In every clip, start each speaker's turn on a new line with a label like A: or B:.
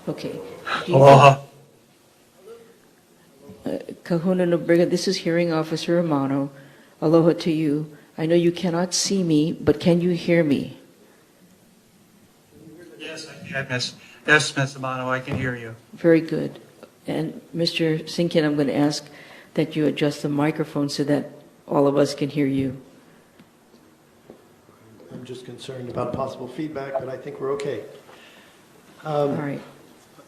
A: Okay. Do you
B: Aloha.
A: Kahuna Nobriga, this is Hearing Officer Romano. Aloha to you. I know you cannot see me, but can you hear me?
B: Yes, I can, Miss. Yes, Miss Amano, I can hear you.
A: Very good. And Mr. Sinkin, I'm going to ask that you adjust the microphone so that all of us can hear you.
C: I'm just concerned about possible feedback, but I think we're okay.
A: All right.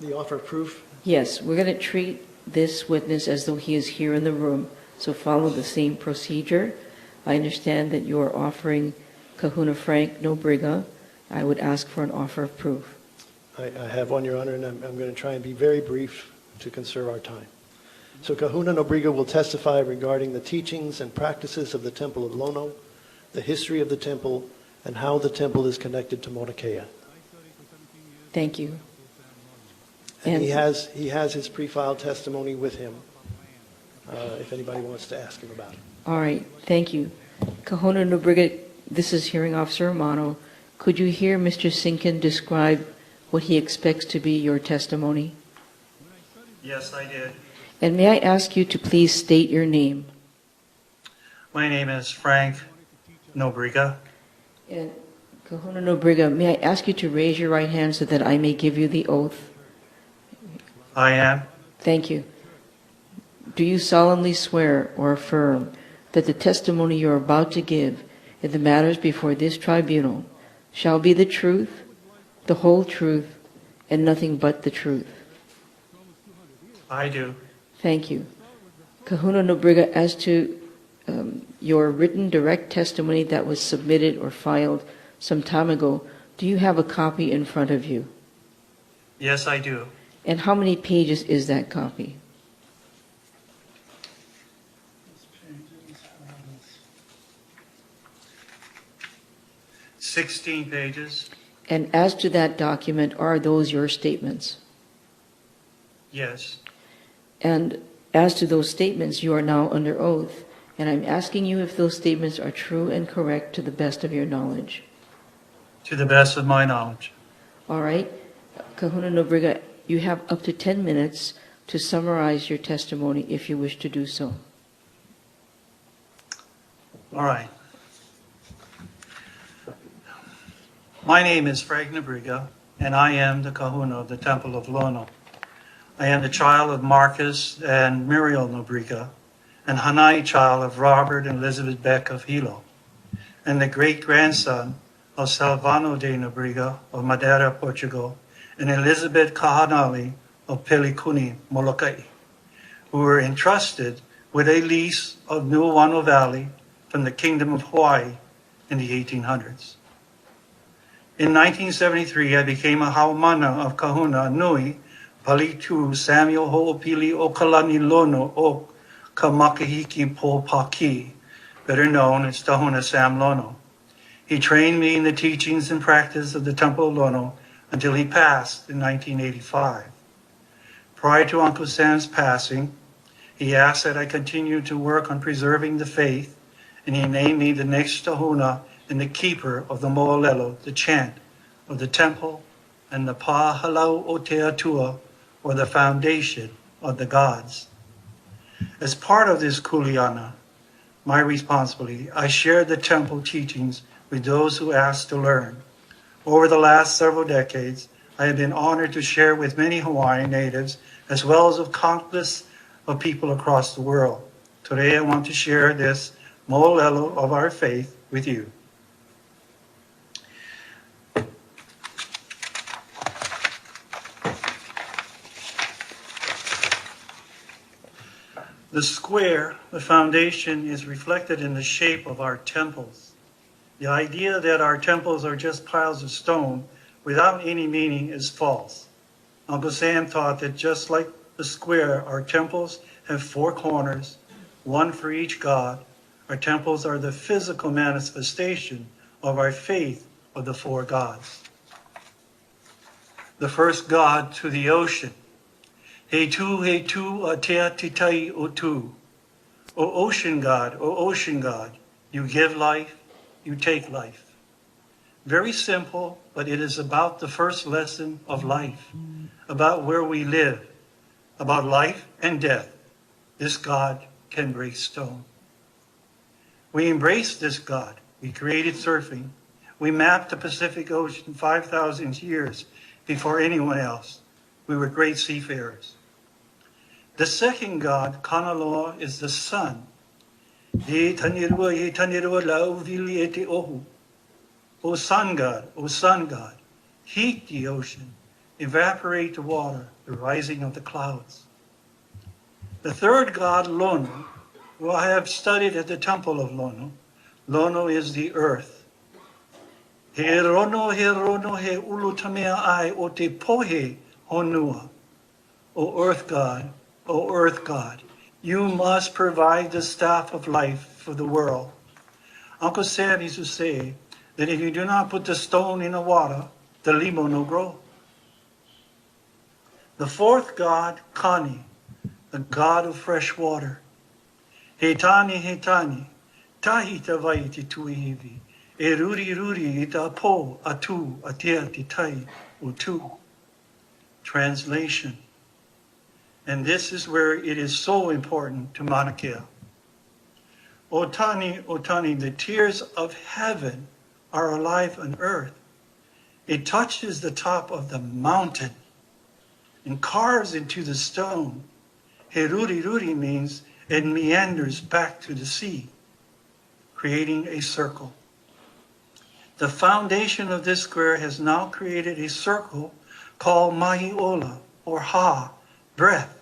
C: The offer of proof?
A: Yes, we're going to treat this witness as though he is here in the room, so follow the same procedure. I understand that you are offering Kahuna Frank Nobriga. I would ask for an offer of proof.
C: I have one, Your Honor, and I'm going to try and be very brief to conserve our time. So Kahuna Nobriga will testify regarding the teachings and practices of the Temple of Lono, the history of the temple, and how the temple is connected to Mauna Kea.
A: Thank you.
C: And he has his pre-filed testimony with him, if anybody wants to ask him about it.
A: All right, thank you. Kahuna Nobriga, this is Hearing Officer Romano. Could you hear Mr. Sinkin describe what he expects to be your testimony?
B: Yes, I did.
A: And may I ask you to please state your name?
B: My name is Frank Nobriga.
A: And Kahuna Nobriga, may I ask you to raise your right hand so that I may give you the oath?
B: I am.
A: Thank you. Do you solemnly swear or affirm that the testimony you are about to give in the matters before this tribunal shall be the truth, the whole truth, and nothing but the truth?
B: I do.
A: Thank you. Kahuna Nobriga, as to your written direct testimony that was submitted or filed some time ago, do you have a copy in front of you?
B: Yes, I do.
A: And how many pages is that copy?
B: "16 pages.
A: And as to that document, are those your statements?
B: Yes.
A: And as to those statements, you are now under oath, and I'm asking you if those statements are true and correct to the best of your knowledge.
B: To the best of my knowledge.
A: All right. Kahuna Nobriga, you have up to 10 minutes to summarize your testimony if you wish to do so.
B: All right. My name is Frank Nobriga, and I am the Kahuna of the Temple of Lono. I am the child of Marcus and Muriel Nobriga, and Hanai child of Robert and Elizabeth Beck of Hilo, and the great-grandson of Salvano de Nobriga of Madeira, Portugal, and Elizabeth Kahanali of Pelikuni, Molokai, who were entrusted with a lease of Nuuanu Valley from the Kingdom of Hawaii in the 1800s. In 1973, I became a haumana of Kahuna Nui Palitu Samuel Ho'opili Okalani Lono o Kamakahiki Popaki, better known as Tahuna Sam Lono. He trained me in the teachings and practice of the Temple of Lono until he passed in 1985. Prior to Uncle Sam's passing, he asked that I continue to work on preserving the faith, and he named me the next Tahuna and the keeper of the mo'olelo, the chant of the temple, and the Pahalau o Te Atua, or the foundation of the gods. As part of this kuleana, my responsibility, I shared the temple teachings with those who asked to learn. Over the last several decades, I have been honored to share with many Hawaiian natives, as well as of countless of people across the world. Today, I want to share this mo'olelo of our faith with you. The square, the foundation, is reflected in the shape of our temples. The idea that our temples are just piles of stone without any meaning is false. Uncle Sam taught that just like the square, our temples have 4 corners, one for each god. Our temples are the physical manifestation of our faith of the 4 gods. The first god to the ocean. He tu atea titai otu. O ocean God, you give life, you take life. Very simple, but it is about the first lesson of life, about where we live, about life and death. This God can break stone. We embrace this God. We created surfing. We mapped the Pacific Ocean 5,000 years before anyone else. We were great seafarers. The second God, Kanaloa, is the sun. O sun God, heat the ocean, evaporate the water, the rising of the clouds. The third God, Lono, who I have studied at the temple of Lono. Lono is the earth. He rono he ulu tamea ai o te pohe honua. O earth God, you must provide the staff of life for the world. Uncle Sam used to say that if you do not put the stone in the water, the limo no grow. The fourth God, Kani, the God of fresh water. He tani, tahi te vai te tuihivi. E ruri ita po atu atia te tai utu. Translation. And this is where it is so important to Mauna Kea. Otani, the tears of heaven are alive on earth. It touches the top of the mountain and carves into the stone. He ruri means it meanders back to the sea, creating a circle. The foundation of this square has now created a circle called Mahiola, or Ha, breath,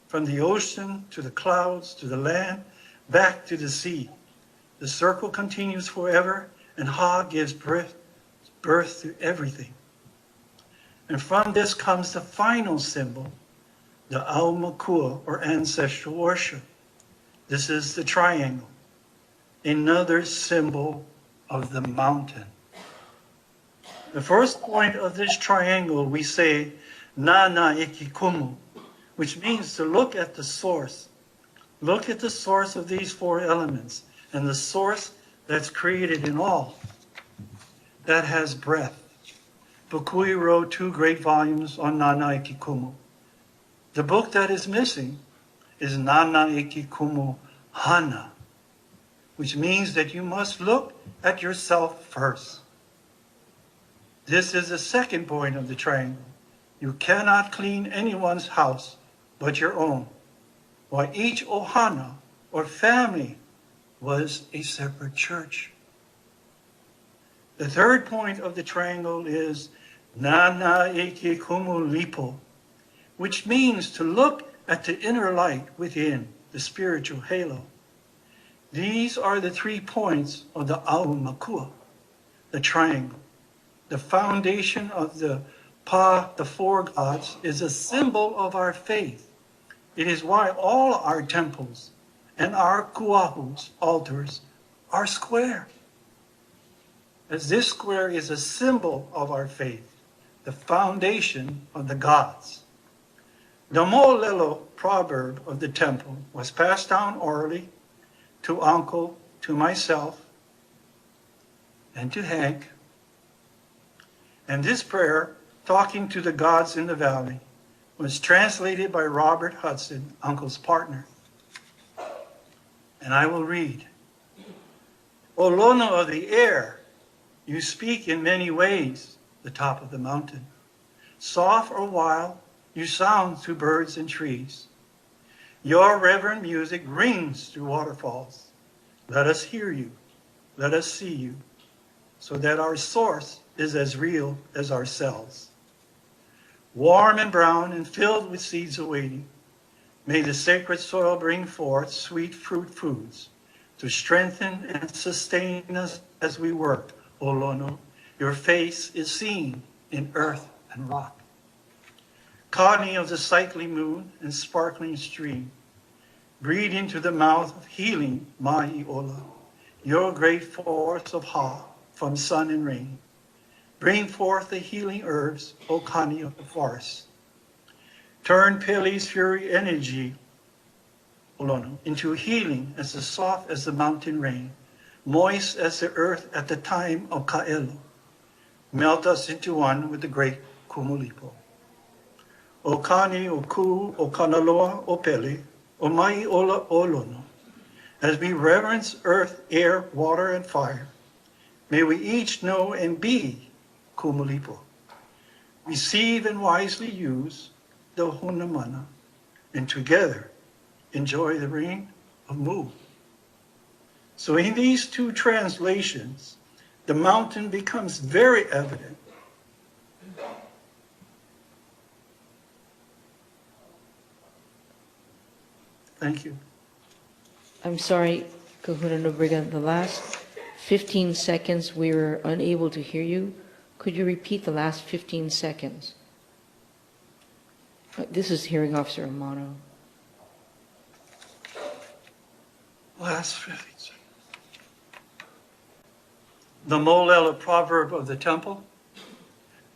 B: from the ocean to the clouds to the land, back to the sea. The circle continues forever, and Ha gives birth to everything. And from this comes the final symbol, the Aumakua, or ancestral worship. This is the triangle, another symbol of the mountain. The first point of this triangle, we say, Nana Ikikumu, which means to look at the source. Look at the source of these four elements and the source that's created in all, that has breath. Bukui wrote 2 great volumes on Nana Ikikumu. The book that is missing is Nana Ikikumu Hana, which means that you must look at yourself first. This is the second point of the triangle. You cannot clean anyone's house but your own, while each ohana, or family, was a separate church. The third point of the triangle is Nana Eke Kumu Lipo, which means to look at the inner light within, the spiritual halo. These are the 3 points of the Aumakua, the triangle. The foundation of the the 4 gods, is a symbol of our faith. It is why all our temples and our kuahus, altars, are square. As this square is a symbol of our faith, the foundation of the gods. The Mo'olelo proverb of the temple was passed down orally to Uncle, to myself, and to Hank. And this prayer, talking to the gods in the valley, was translated by Robert Hudson, Uncle's partner. And I will read. O Lono of the air, you speak in many ways, the top of the mountain. Soft or wild, you sound through birds and trees. Your reverent music rings through waterfalls. Let us hear you. Let us see you, so that our source is as real as ourselves. Warm and brown and filled with seeds awaiting, may the sacred soil bring forth sweet fruit foods to strengthen and sustain us as we work, O Lono. Your face is seen in earth and rock. Kani of the cycling moon and sparkling stream, breathe into the mouth of healing Mahiola, your great force of Ha from sun and rain. Bring forth the healing herbs, O Kani of the forest. Turn Pele's fury energy, Olono, into healing as soft as the mountain rain, moist as the earth at the time of Ka'elo. Melt us into one with the great Kumulipo. O Kani, O Ku, O Kanaloa, O Pele, O Mai Ola Olono. As we reverence earth, air, water, and fire, may we each know and be Kumulipo. Receive and wisely use the Hunamana, and together enjoy the reign of Mu. So in these two translations, the mountain becomes very evident. Thank you.
A: I'm sorry, Kahuna Nobriga, the last 15 seconds we were unable to hear you. Could you repeat the last 15 seconds? This is Hearing Officer Amano.
B: Last 15 seconds. The Molel proverb of the temple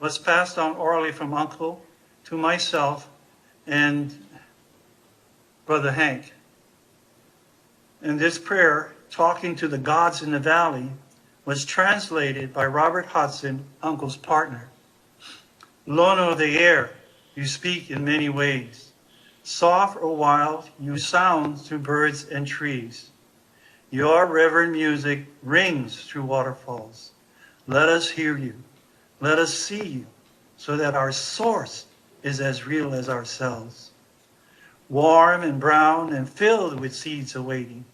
B: was passed on orally from uncle to myself and Brother Hank. And this prayer, talking to the gods in the valley, was translated by Robert Hudson, uncle's partner. Lono of the air, you speak in many ways. Soft or wild, you sound through birds and trees. Your reverent music rings through waterfalls. Let us hear you. Let us see you, so that our source is as real as ourselves. Warm and brown and filled with seeds awaiting,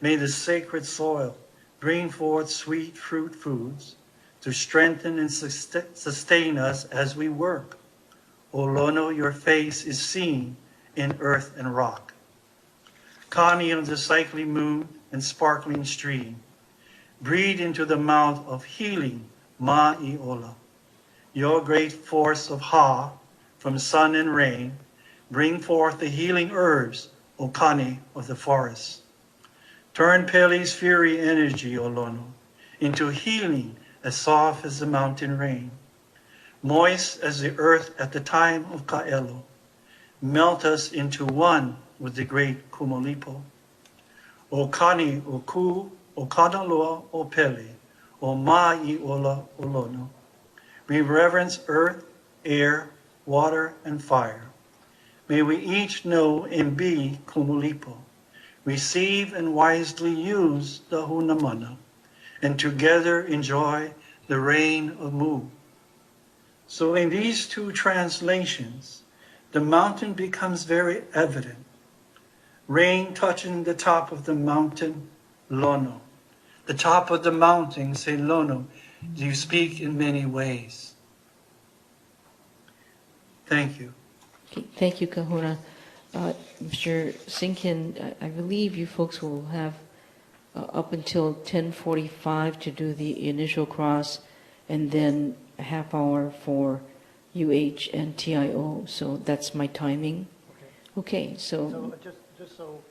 B: may the sacred soil bring forth sweet fruit foods to strengthen and sustain us as we work. O Lono, your face is seen in earth and rock. Kani of the cycling moon and sparkling stream, breathe into the mouth of healing Ma'iola. Your great force of Ha from sun and rain, bring forth the healing herbs, O Kani of the forest. Turn Pele's fury energy, O Lono, into healing as soft as the mountain rain. Moist as the earth at the time of Ka'elo, melt us into one with the great Kumulipo. O Kani, O Ku, O Kanaloa, O Pele, O Ma'iola, O Lono. We reverence earth, air, water, and fire. May we each know and be Kumulipo. Receive and wisely use the Hunamana, and together enjoy the reign of Mu. So in these two translations, the mountain becomes very evident. Rain touching the top of the mountain, Lono. The top of the mountain, say Lono, you speak in many ways. Thank you.
A: Okay, thank you, Kahuna. Mr. Sinkin, I believe you folks will have up until 10:45 to do the initial cross, and then a half hour for UH and TIO. So that's my timing. Okay, so
C: So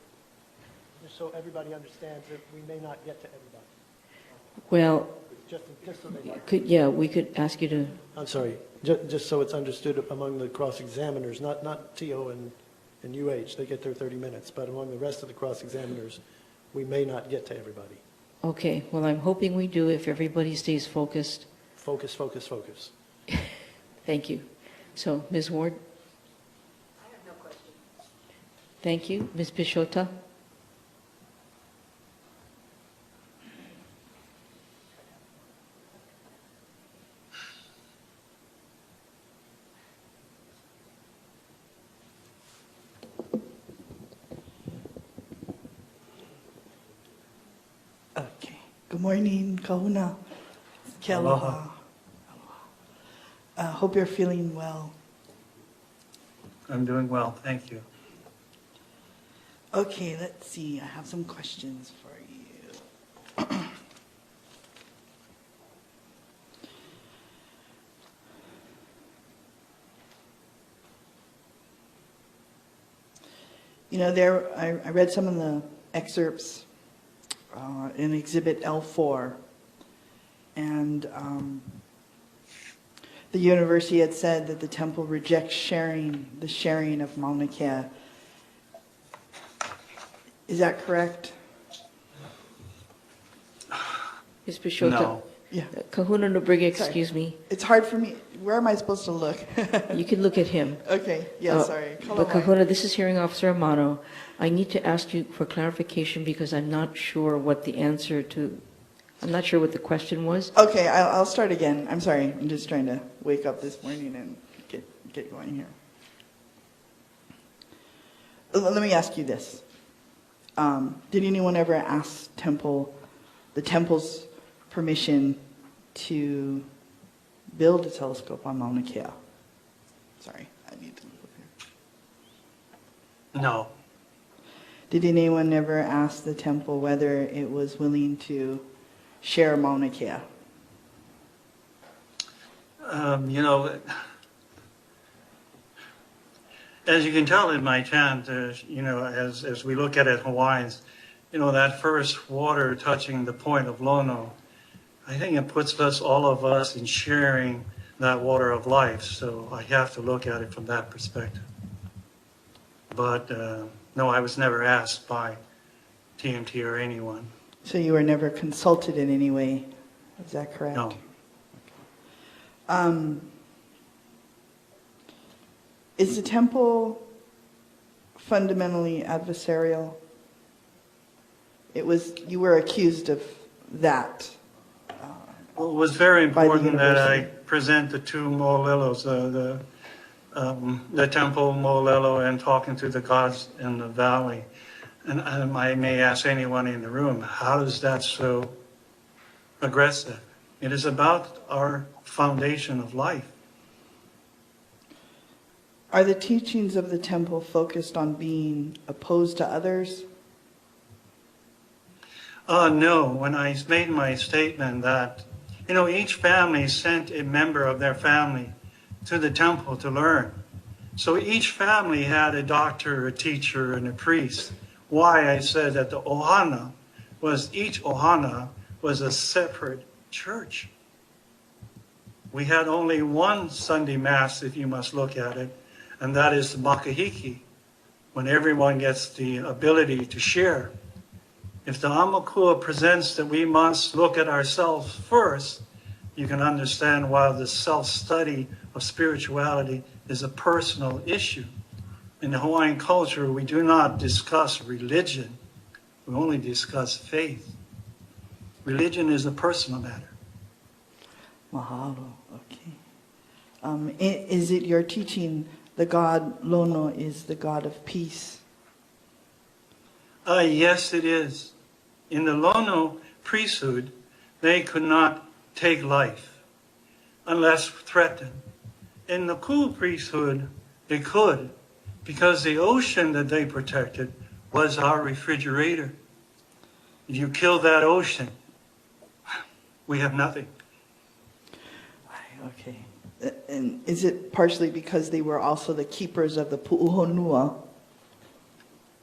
C: just so everybody understands that we may not get to everybody.
A: well,
C: Just so they
A: we could ask you to.
C: I'm sorry, just so it's understood among the cross-examiners, not TO and UH, they get their 30 minutes, but among the rest of the cross-examiners, we may not get to everybody.
A: Okay, well, I'm hoping we do if everybody stays focused.
C: Focus, focus, focus.
A: Thank you. So, Ms. Ward?
D: I have no question.
A: Thank you. Ms. Pishota?
D: Okay. Good morning, Kahuna.
B: Aloha.
D: Hope you're feeling well.
B: I'm doing well, thank you.
D: Okay, let's see. I have some questions for you. You know, I read some of the excerpts in Exhibit L4, and the university had said that the temple rejects the sharing of Mauna Kea. Is that correct?
A: Ms. Pishota?
B: No.
D: Yeah.
A: Kahuna Nobriga,
D: Sorry.
A: excuse me.
D: It's hard for me. Where am I supposed to look?
A: You can look at him.
D: Okay, yeah,
A: Uh,
D: sorry.
A: But Kahuna, this is Hearing Officer Amano. I need to ask you for clarification because I'm not sure what the answer to, I'm not sure what the question was.
D: Okay, I'll start again. I'm sorry. I'm just trying to wake up this morning and get going here. Let me ask you this. Did anyone ever ask the temple's permission to build a telescope on Mauna Kea? Sorry, I need to move here.
B: No.
D: Did anyone ever ask the temple whether it was willing to share Mauna Kea?
B: You know, as you can tell in my chant, you know, as we look at it, Hawaiians, you know, that first water touching the point of Lono, I think it puts us, all of us, in sharing that water of life. So I have to look at it from that perspective. But no, I was never asked by TMT or anyone.
D: So you were never consulted in any way, is that correct?
B: No.
D: Is the temple fundamentally adversarial? You were accused of that.
B: Well, it was very
D: By the
B: important that I
D: university.
B: present the two mo'olelos, the temple mo'olelo and talking to the gods in the valley. And I may ask anyone in the room, how is that so aggressive? It is about our foundation of life.
D: Are the teachings of the temple focused on being opposed to others?
B: No, when I made my statement that, you know, each family sent a member of their family to the temple to learn. So each family had a doctor, a teacher, and a priest. Why I said that each ohana was a separate church. We had only one Sunday Mass, if you must look at it, and that is the makahiki, when everyone gets the ability to share. If the Amakua presents that we must look at ourselves first, you can understand why the self-study of spirituality is a personal issue. In the Hawaiian culture, we do not discuss religion. We only discuss faith. Religion is a personal matter.
D: Mahalo, okay. Is it your teaching the god Lono is the god of peace?
B: Yes, it is. In the Lono priesthood, they could not take life unless threatened. In the Ku priesthood, they could, because the ocean that they protected was our refrigerator. If you kill that ocean, we have nothing.
D: Okay. And is it partially because they were also the keepers of the pu'uhonua?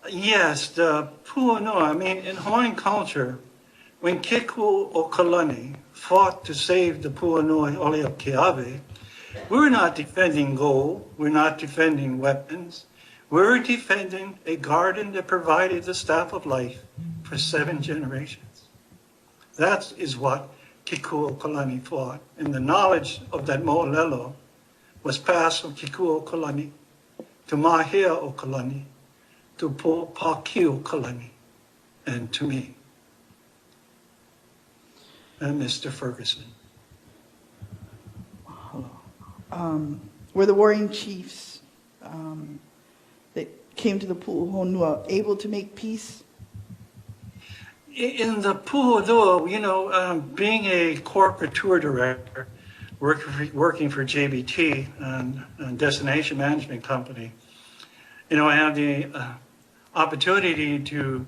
B: Yes, the pu'unua. I mean, in Hawaiian culture, when Kiku o Kalani fought to save the pu'unua Ole o Keawe, we're not defending gold. We're not defending weapons. We're defending a garden that provided the staff of life for 7 generations. That is what Kiku o Kalani fought. And the knowledge of that mo'olelo was passed from Kiku o Kalani to Mahea o Kalani, to Paki o Kalani, and to me, and Mr. Ferguson.
D: Were the warring chiefs that came to the pu'uhonua able to make peace?
B: In the pu'unua, you know, being a corporate tour director, working for JBT, and Destination Management Company, you know, I had the opportunity to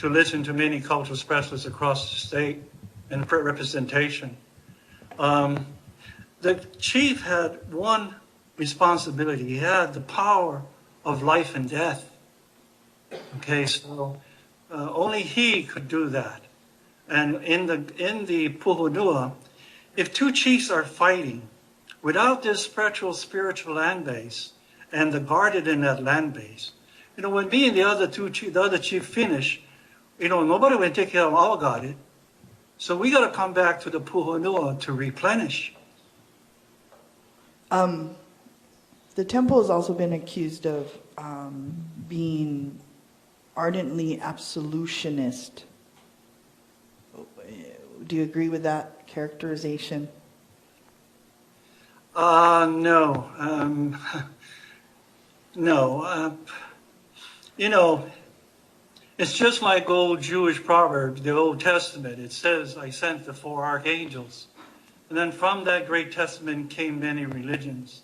B: listen to many cultural specialists across the state and representation. The chief had one responsibility. He had the power of life and death. Okay, so only he could do that. And in the pu'unua, if two chiefs are fighting without this spiritual land base and the guarded in that land base, you know, when me and the other chief finish, you know, nobody will take care of our guarded. So we got to come back to the puhonua to replenish.
D: The temple has also been accused of being ardently absolutionist. Do you agree with that characterization?
B: No. No. You know, it's just like old Jewish proverbs, the Old Testament. It says, I sent the 4 archangels. And then from that great testament came many religions.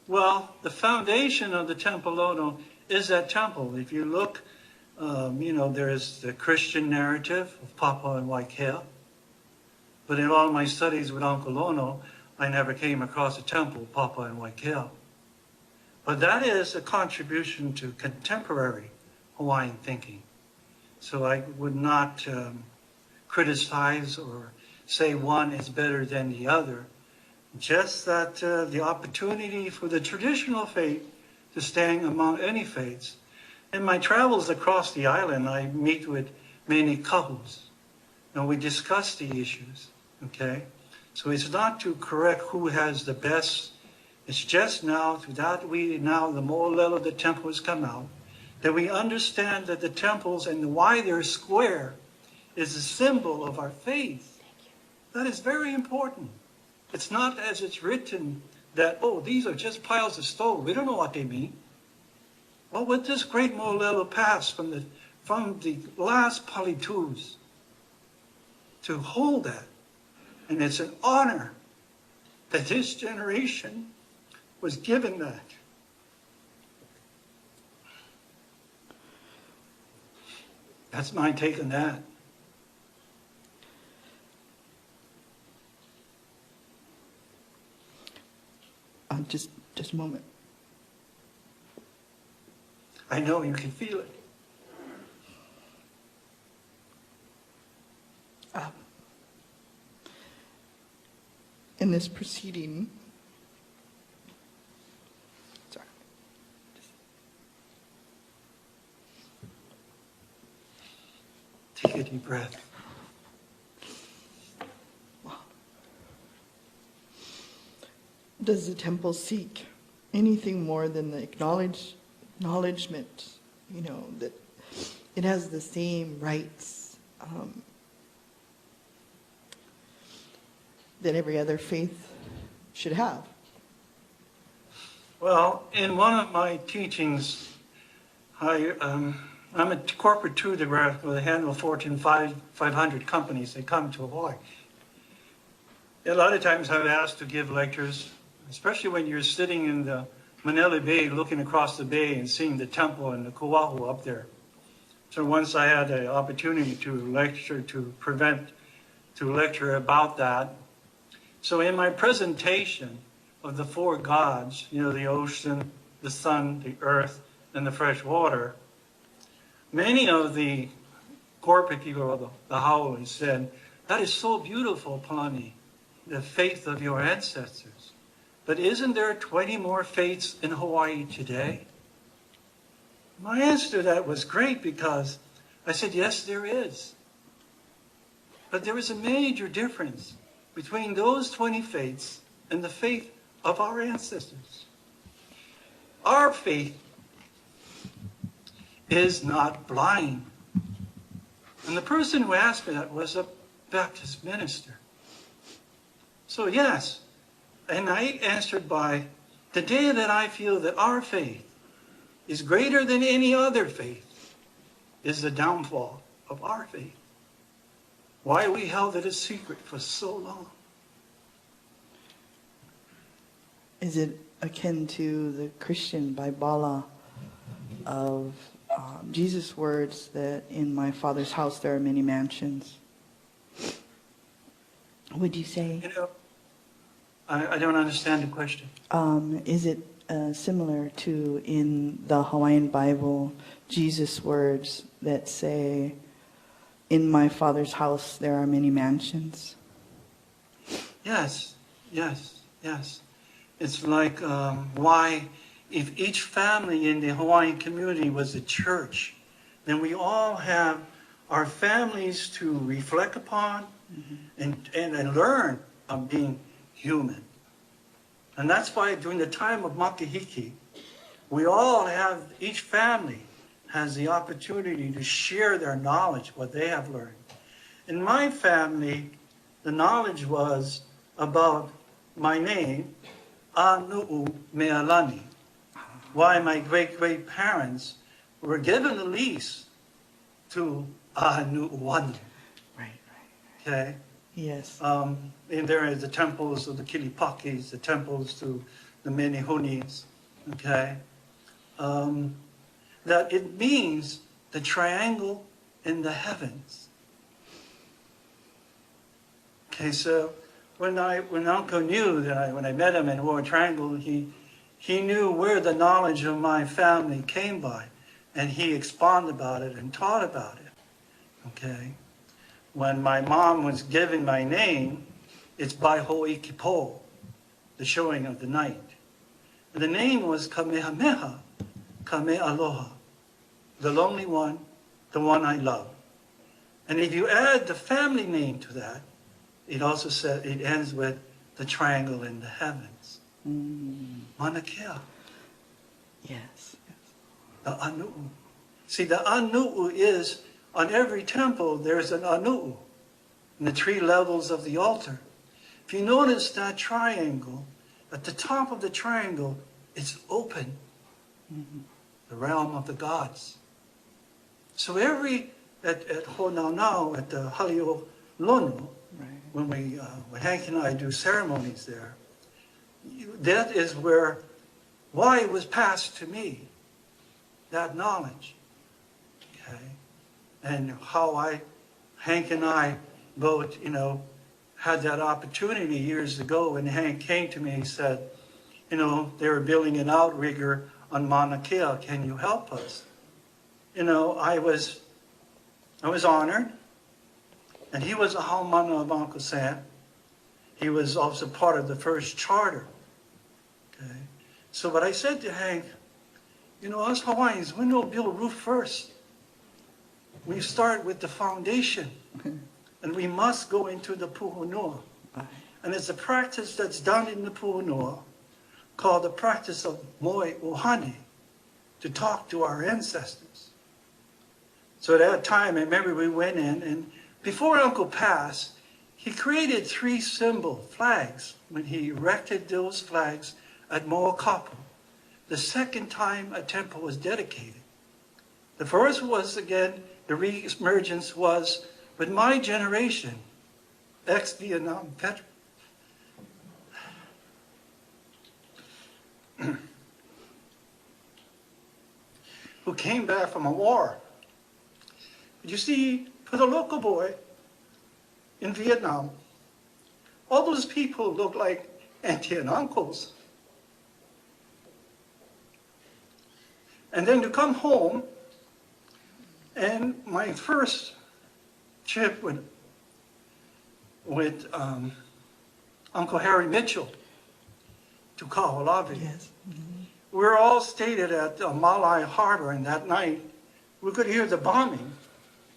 B: Well, the foundation of the Temple Lono is that temple. If you look, there is the Christian narrative of Papa and Waikea. But in all my studies with Uncle Lono, I never came across a temple, Papa and Waikea. But that is a contribution to contemporary Hawaiian thinking. So I would not criticize or say one is better than the other. Just that the opportunity for the traditional faith to stand among any faiths. In my travels across the island, I meet with many couples, and we discuss the issues, okay? So it's not to correct who has the best. It's just now, that the more level of the temple has come out, that we understand that the temples and why they're square is a symbol of our faith. That is very important. It's not as it's written that, oh, these are just piles of stone. We don't know what they mean. Well, with this great Molelo pass from the last Palitus to hold that, and it's an honor that this generation was given that. That's my take on that.
D: Just a moment.
B: I know you can feel it.
D: In this proceeding, sorry.
B: Take a deep breath.
D: Does the temple seek anything more than the acknowledgement, that it has the same rights that every other faith should have?
B: Well, in one of my teachings, I'm a corporate tour director with a handle of Fortune 500 companies that come to Hawaii. A lot of times I've asked to give lectures, especially when you're sitting in the Manele Bay looking across the bay and seeing the temple and the Kauahu up there. So once I had the opportunity to lecture about that. So in my presentation of the 4 gods, the ocean, the sun, the earth, and the fresh water, many of the corporate people of the Hawaii said, that is so beautiful, Palani, the faith of your ancestors. But isn't there 20 more faiths in Hawaii today? My answer to that was great because I said, yes, there is. But there is a major difference between those 20 faiths and the faith of our ancestors. Our faith is not blind. And the person who asked me that was a Baptist minister. So yes, and I answered by, the day that I feel that our faith is greater than any other faith is the downfall of our faith. Why we held it a secret for so long.
D: Is it akin to the Christian Baibala of Jesus' words that in my Father's house there are many mansions? Would you say?
B: I don't understand the question.
D: Is it similar to in the Hawaiian Bible, Jesus' words that say, in my Father's house there are many mansions?
B: Yes. It's like why, if each family in the Hawaiian community was a church, then we all have our families to reflect upon and learn of being human. And that's why during the time of Makahiki, we all have, each family has the opportunity to share their knowledge, what they have learned. In my family, the knowledge was about my name, Anu'u Mealani, why my great-great-parents were given the lease to Anu'uanu.
D: Right.
B: Okay?
D: Yes.
B: And there is the temples of the Kilipakis, the temples to the Menehunis, okay? That it means the triangle in the heavens. Okay, so when Uncle knew that when I met him in War Triangle, he knew where the knowledge of my family came by, and he expounded about it and taught about it, okay? When my mom was given my name, it's by Ho'ikipo, the showing of the night. And the name was Kamehameha, Kame'aloha, the lonely one, the one I love. And if you add the family name to that, it also said it ends with the triangle in the heavens. Manakea,
D: Yes.
B: the Anu'u. See, the Anu'u is, on every temple, there's an Anu'u in the 3 levels of the altar. If you notice that triangle, at the top of the triangle, it's open, the realm of the gods. So at Honaunau, at the Halio Lono,
D: Right.
B: when Hank and I do ceremonies there, that is why it was passed to me, that knowledge. Okay? And how Hank and I both, had that opportunity years ago when Hank came to me and said, they were building an outrigger on Mauna Kea, can you help us? I was honored, and he was a haumana of Uncle Sam. He was also part of the first charter. Okay? So what I said to Hank, us Hawaiians, we don't build a roof first. We start with the foundation, and we must go into the puhunua. And it's a practice that's done in the puhunua called the practice of moe ohane, to talk to our ancestors. So at that time, I remember we went in, and before Uncle passed, he created 3 symbol flags when he erected those flags at Moakapu, the second time a temple was dedicated. The first was, again, the re-emergence was with my generation, ex-Vietnam veteran. Who came back from a war. You see, for the local boy in Vietnam, all those people look like auntie and uncles. And then to come home, and my first trip with Uncle Harry Mitchell to Kaho'olawe.
D: Yes.
B: We were all stated at Malai Harbor, and that night we could hear the bombing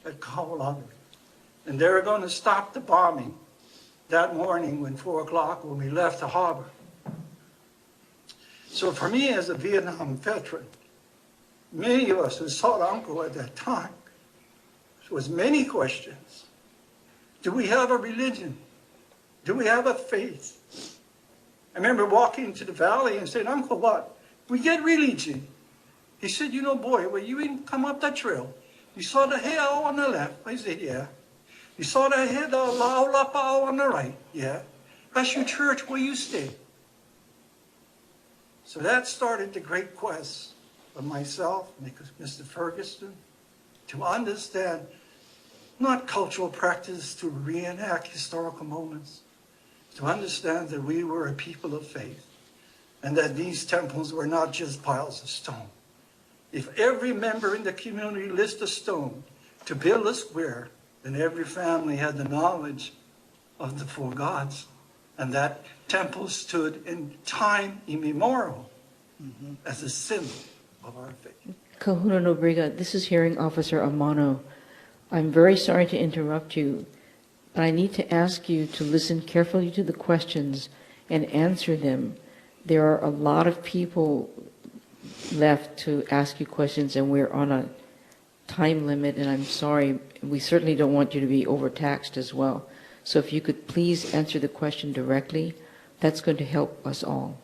B: at Kaho'olawe. And they were going to stop the bombing that morning when 4 o'clock when we left the harbor. So for me as a Vietnam veteran, many of us who sought Uncle at that time, there was many questions. Do we have a religion? Do we have a faith? I remember walking to the valley and saying, Uncle, what? We get religion. He said, boy, when you come up that trail, you saw the hell on the left. I said, yeah. You saw the head of Laulapao on the right. Yeah. That's your church where you stay. So that started the great quest of myself, Mr. Ferguson, to understand not cultural practice to reenact historical moments, to understand that we were a people of faith and that these temples were not just piles of stone. If every member in the community lifts a stone to build a square, then every family had the knowledge of the 4 gods. And that temple stood in time immemorial as a symbol of our faith.
A: Kahuna Nobriga, this is Hearing Officer Amano. I'm very sorry to interrupt you. But I need to ask you to listen carefully to the questions and answer them. There are a lot of people left to ask you questions, and we're on a time limit, and I'm sorry, we certainly don't want you to be overtaxed as well. So if you could please answer the question directly, that's going to help us all.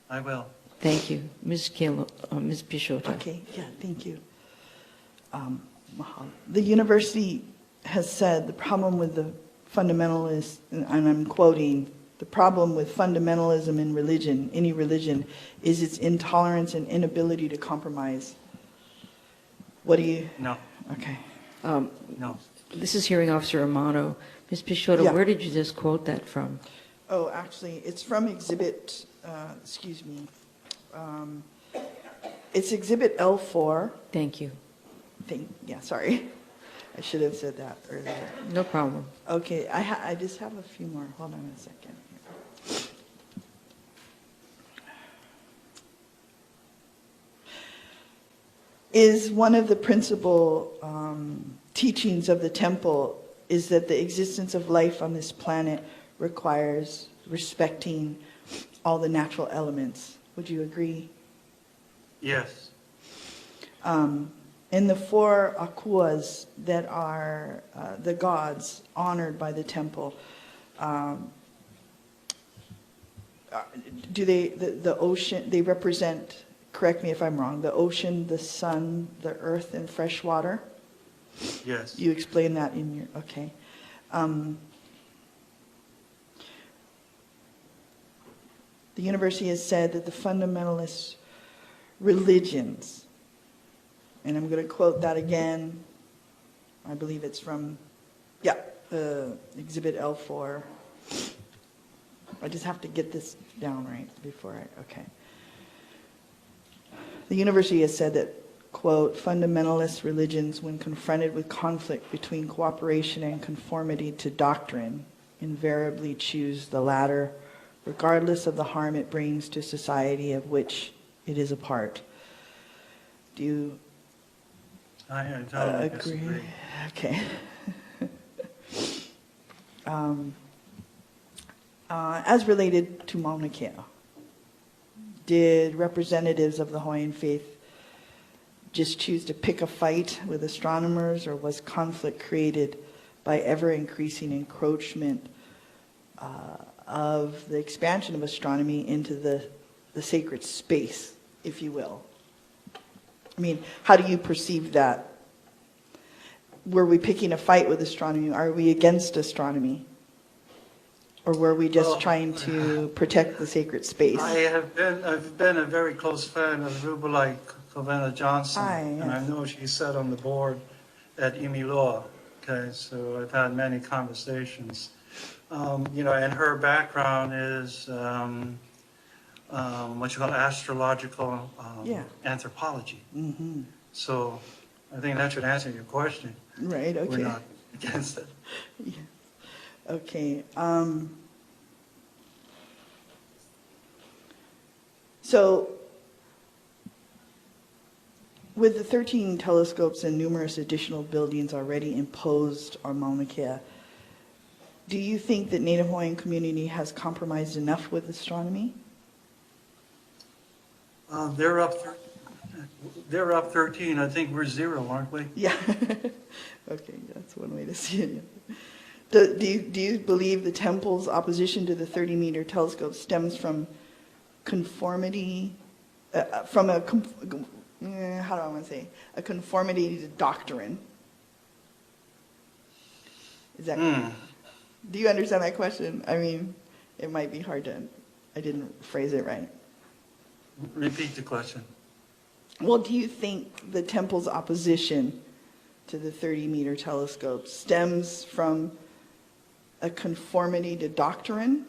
B: I will.
A: Thank you. Ms. Pishota.
D: Okay, yeah, thank you. Mahalo. The university has said the problem with the fundamentalists, and I'm quoting, the problem with fundamentalism in religion, any religion, is its intolerance and inability to compromise. What do you...
B: No,
D: Okay.
B: no.
A: This is Hearing Officer Amano. Ms. Pishota,
D: Yeah.
A: where did you just quote that from?
D: Oh, actually, it's from Exhibit, excuse me. It's Exhibit L4.
A: Thank you.
D: Yeah, sorry. I should have said that earlier.
A: No problem.
D: Okay, I just have a few more. Hold on a second. Is one of the principal teachings of the temple is that the existence of life on this planet requires respecting all the natural elements. Would you agree?
B: Yes.
D: In the four akuas that are the gods honored by the temple, do they, the ocean, they represent, correct me if I'm wrong, the ocean, the sun, the earth, and fresh water?
B: Yes.
D: You explain that in your, okay. The university has said that the fundamentalist religions, and I'm going to quote that again, I believe it's from, Exhibit L4. I just have to get this down right before okay. The university has said that, quote, fundamentalist religions, when confronted with conflict between cooperation and conformity to doctrine, invariably choose the latter, regardless of the harm it brings to society of which it is a part. Do you
B: I totally
D: agree?
B: disagree.
D: Okay. As related to Mauna Kea, did representatives of the Hawaiian faith just choose to pick a fight with astronomers, or was conflict created by ever-increasing encroachment of the expansion of astronomy into the sacred space, if you will? I mean, how do you perceive that? Were we picking a fight with astronomy? Are we against astronomy? Or were we just trying to protect the sacred space?
B: I've been a very close fan of Rubelite Covena Johnson,
D: Yes.
B: and I know she sat on the board at Imiloa. Okay, so I've had many conversations. And her background is what you call astrological anthropology.
D: Mm-hmm.
B: So I think that should answer your question.
D: Right, okay.
B: We're not against it.
D: Yeah. Okay. So, with the 13 telescopes and numerous additional buildings already imposed on Mauna Kea, do you think that Native Hawaiian community has compromised enough with astronomy?
B: They're up 13. I think we're 0, aren't we?
D: Yeah. Okay, that's one way to see it. Do you believe the temple's opposition to the 30-meter telescope stems from conformity, from a, how do I want to say, a conformity to doctrine? Is that, do you understand that question? I mean, it might be hard to, I didn't phrase it right.
B: Repeat the question.
D: Well, do you think the temple's opposition to the 30-meter telescope stems from a conformity to doctrine?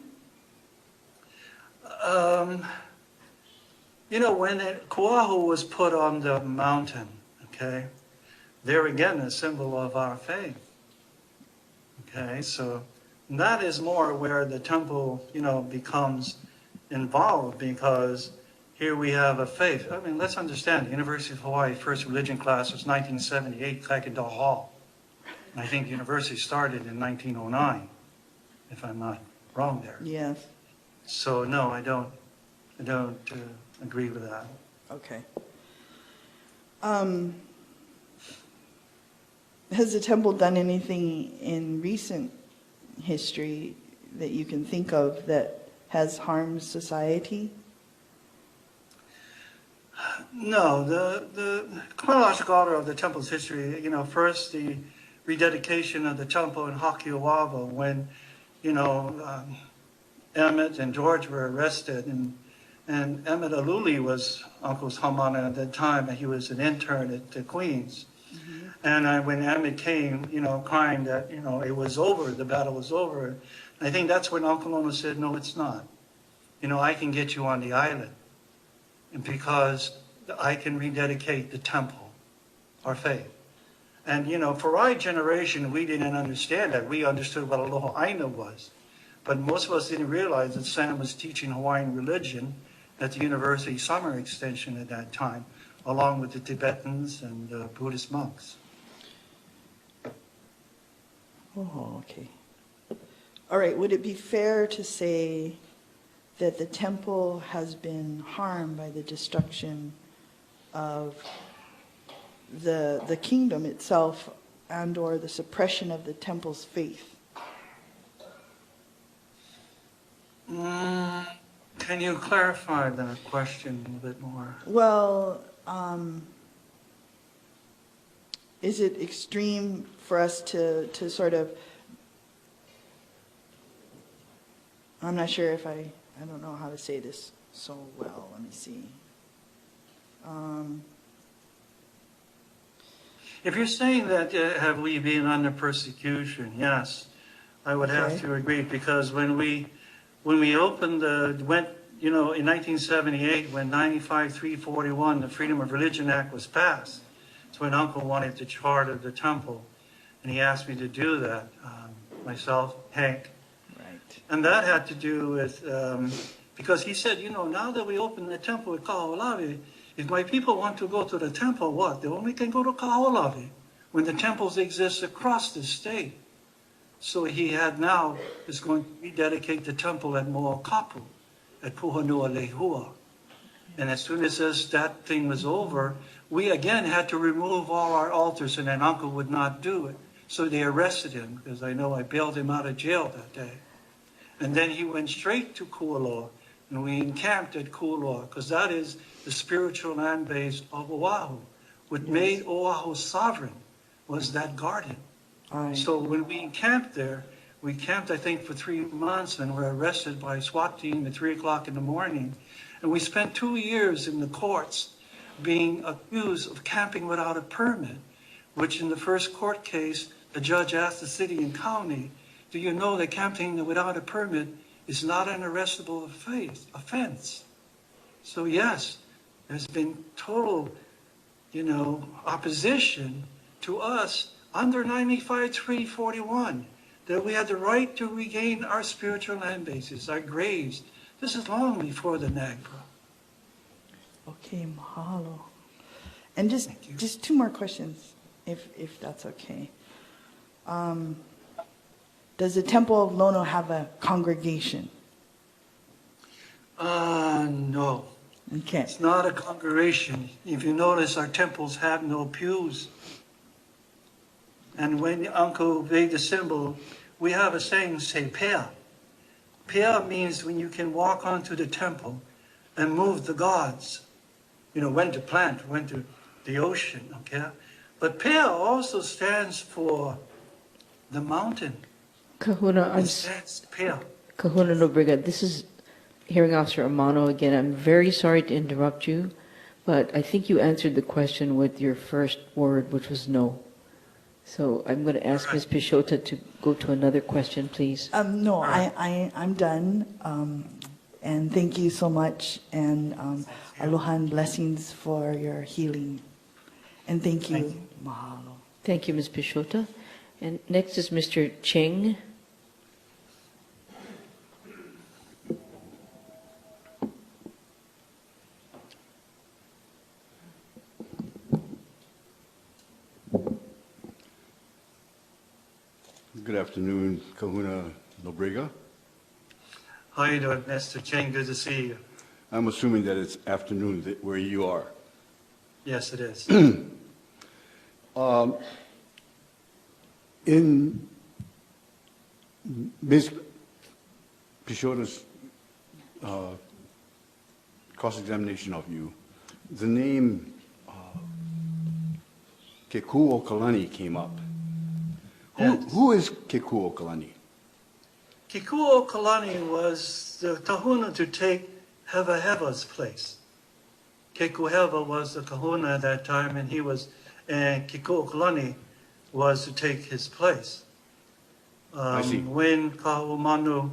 B: When Ka'ahu was put on the mountain, okay, there again a symbol of our faith. Okay, so that is more where the temple, becomes involved, because here we have a faith. I mean, let's understand, the University of Hawaii first religion class was 1978, Kaikadal Hall. I think the university started in 1909, if I'm not wrong there.
D: Yes.
B: So no, I don't agree with that.
D: Okay. Has the temple done anything in recent history that you can think of that has harmed society?
B: No, the chronological order of the temple's history, first the rededication of the temple in Hakiawava when, Emmett and George were arrested, and Emmett Aluli was Uncle's hamana at that time, and he was an intern at the Queens. And when Emmett came, crying that, it was over, the battle was over, I think that's when Uncle Ono said, no, it's not. I can get you on the island, and because I can rededicate the temple, our faith. And, for our generation, we didn't understand that. We understood what Aloha Aina was. But most of us didn't realize that Sam was teaching Hawaiian religion at the university summer extension at that time, along with the Tibetans and Buddhist monks.
D: Oh, okay. All right, would it be fair to say that the temple has been harmed by the destruction of the kingdom itself and or the suppression of the temple's faith?
B: Can you clarify that question a bit more?
D: Well, is it extreme for us to sort of, I'm not sure if I don't know how to say this so well. Let me see.
B: If you're saying that, have we been under persecution? Yes, I would have
D: Okay.
B: to agree, because when we opened in 1978, when 95-341, the Freedom of Religion Act was passed, it's when Uncle wanted to charter the temple, and he asked me to do that, myself, Hank.
D: Right.
B: And that had to do with, because he said, now that we open the temple at Kaho'olawe, if my people want to go to the temple, what? They only can go to Kaho'olawe when the temples exist across the state. So he is going to rededicate the temple at Mo'akapu, at Puhanua Lehua. And as soon as that thing was over, we again had to remove all our altars, and then Uncle would not do it. So they arrested him, because I know I bailed him out of jail that day. And then he went straight to Kualoa, and we encamped at Kualoa, because that is the spiritual land base of Oahu. What made Oahu sovereign was that garden.
D: Aye.
B: So when we encamped there, we camped, I think, for 3 months, and were arrested by a SWAT team at 3 o'clock in the morning. And we spent 2 years in the courts being accused of camping without a permit, which in the first court case, the judge asked the city and county, do you know that camping without a permit is not an arrestable offense? So yes, there's been total, opposition to us under 95-341, that we had the right to regain our spiritual land bases, our graves. This is long before the NAGPRA.
D: Okay, mahalo. And just 2 more questions, if that's okay. Does the Temple of Lono have a congregation?
B: No.
D: Okay.
B: It's not a congregation. If you notice, our temples have no pews. And when Uncle made the symbol, we have a saying, say, pea. Pea means when you can walk onto the temple and move the gods. When to plant, when to the ocean, okay? But pea also stands for the mountain.
A: Kahuna,
B: It stands pea.
A: Kahuna Nobriga, this is Hearing Officer Amano again. I'm very sorry to interrupt you, but I think you answered the question with your first word, which was no. So I'm going to ask Ms. Pishota to go to another question, please.
D: No, I'm done. And thank you so much. And aloha and blessings for your healing. And thank you. Mahalo.
A: Thank you, Ms. Pishota. And next is Mr. Cheng.
E: Good afternoon, Kahuna Nobriga.
B: How you doing, Mr. Cheng? Good to see you.
E: I'm assuming that it's afternoon where you are.
B: Yes, it is.
E: In Ms. Pishota's cross-examination of you, the name Kekuokalani came up.
B: Yes.
E: Who is Kekuokalani?
B: Kekuokalani was the kahuna to take Heva Heva's place. Kekuheva was the kahuna at that time, and Kekuokalani was to take his place.
E: I see.
B: When Kahumanu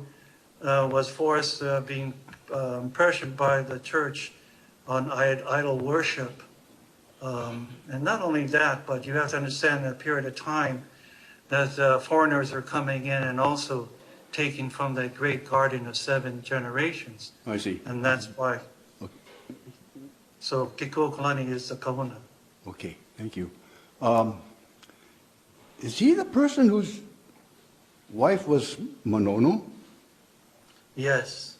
B: was forced, being pressured by the church on idol worship, and not only that, but you have to understand that period of time that foreigners are coming in and also taking from that great garden of 7 generations.
E: I see.
B: And that's why.
E: Okay.
B: So Kekuokalani is the kahuna.
E: Okay, thank you. Is he the person whose wife was Manono?
B: Yes.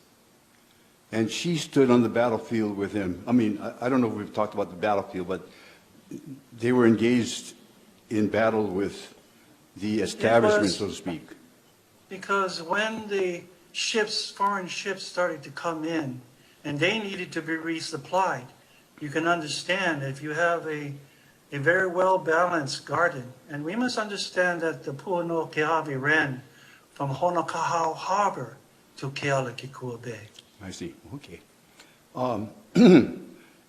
E: And she stood on the battlefield with him. I mean, I don't know if we've talked about the battlefield, but they were engaged in battle with the establishment, so to speak.
B: Because when the ships, foreign ships started to come in and they needed to be resupplied, you can understand if you have a very well-balanced garden. And we must understand that the Pu'uno Keawe ran from Honokahau Harbor to Kealakekua Bay.
E: I see, okay.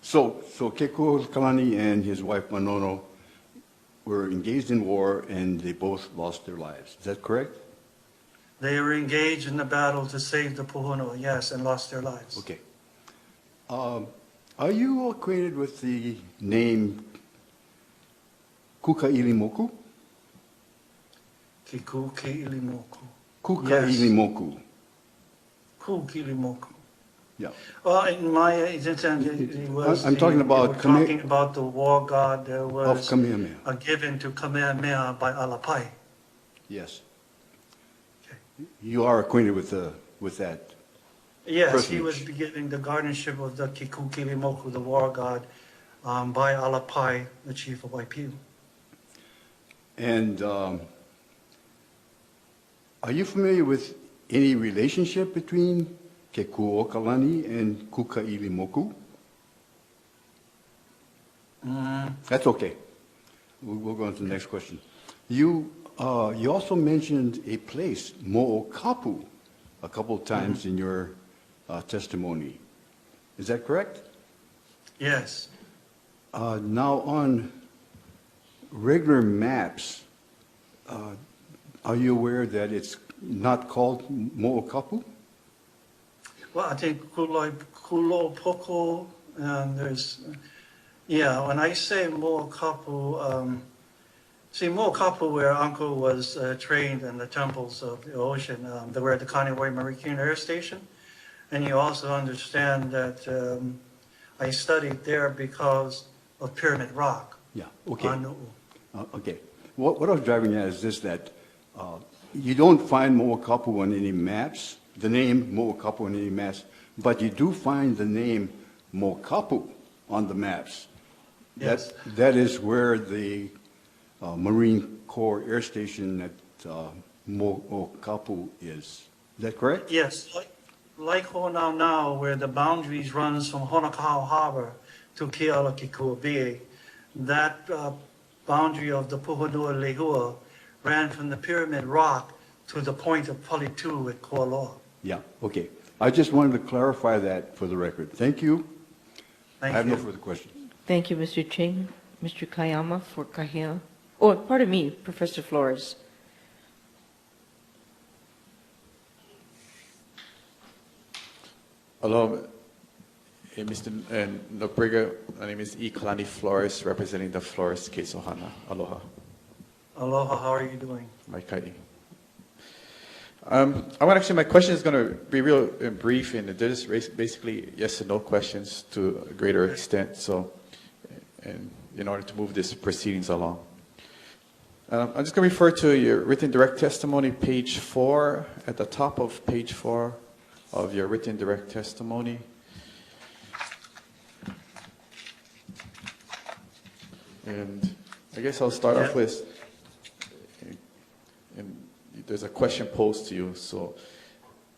E: So Kekuokalani and his wife Manono were engaged in war and they both lost their lives. Is that correct?
B: They were engaged in the battle to save the Pu'uno, yes, and lost their lives.
E: Okay. Are you acquainted with the name Kukailimoku?
B: Kiku Keilimoku.
E: Kukailimoku.
B: Kukailimoku.
E: Yeah.
B: Well, in my it was.
E: I'm talking about
B: they were talking about the war god that
E: Of
B: was
E: Kamehameha.
B: given to Kamehameha by Alapai.
E: Yes.
B: Okay.
E: You are acquainted with that.
B: Yes, he
E: Personage.
B: was given the guardianship of the Kikukilimoko, the war god, by Alapai, the chief of Waipiu.
E: And are you familiar with any relationship between Kekuokalani and Kukailimoku? That's okay. We'll go on to the next question. You also mentioned a place, Mo'okapu, a couple of times in your testimony. Is that correct?
B: Yes.
E: Now, on regular maps, are you aware that it's not called Mo'okapu?
B: Well, I think Kulo Poko, and there's, when I say Mo'okapu, Mo'okapu, where Uncle was trained in the temples of the ocean, they were at the Kaneohe Marine Air Station. And you also understand that I studied there because of Pyramid Rock.
E: Yeah, okay.
B: On
E: Okay. What I was driving at is this, that you don't find Mo'okapu on any maps, the name Mo'okapu on any maps, but you do find the name Mo'okapu on the maps.
B: Yes.
E: That is where the Marine Corps Air Station at Mo'okapu is. Is that correct?
B: Yes, like Honau now, where the boundaries runs from Honokau Harbor to Kealakekua Bay, that boundary of the Puhonua Lehua ran from the Pyramid Rock to the point of Palitu at Kualoa.
E: Yeah, okay. I just wanted to clarify that for the record. Thank you.
B: Thank
E: I have
B: you.
E: no further questions.
A: Thank you, Mr. Ching. Mr. Kayama for Kahia. Oh, pardon me, Professor Flores.
F: Hello, Mr. Nobriga. My name is E. Kalani Flores, representing the Flores case Ohana. Aloha.
B: Aloha, how are you doing?
F: My kaiti. My question is going to be real brief, and there's basically yes and no questions to a greater extent. So, and in order to move this proceedings along, I'm just going to refer to your written direct testimony, page 4, at the top of page 4 of your written direct testimony. And I guess I'll start off with, and there's a question posed to you. So,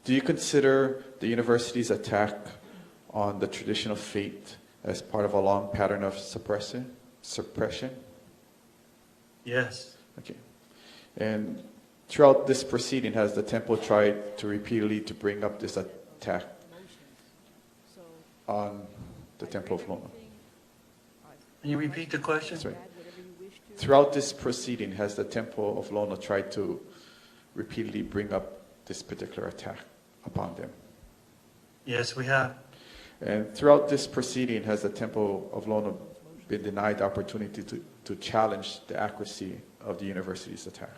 F: do you consider the university's attack on the traditional faith as part of a long pattern of suppression?
B: Yes.
F: Okay. And throughout this proceeding, has the temple tried to repeatedly to bring up this attack on the Temple of Lono?
B: Can you repeat the question?
F: That's right. Throughout this proceeding, has the Temple of Lono tried to repeatedly bring up this particular attack upon them?
B: Yes, we have.
F: And throughout this proceeding, has the Temple of Lono been denied the opportunity to challenge the accuracy of the university's attack?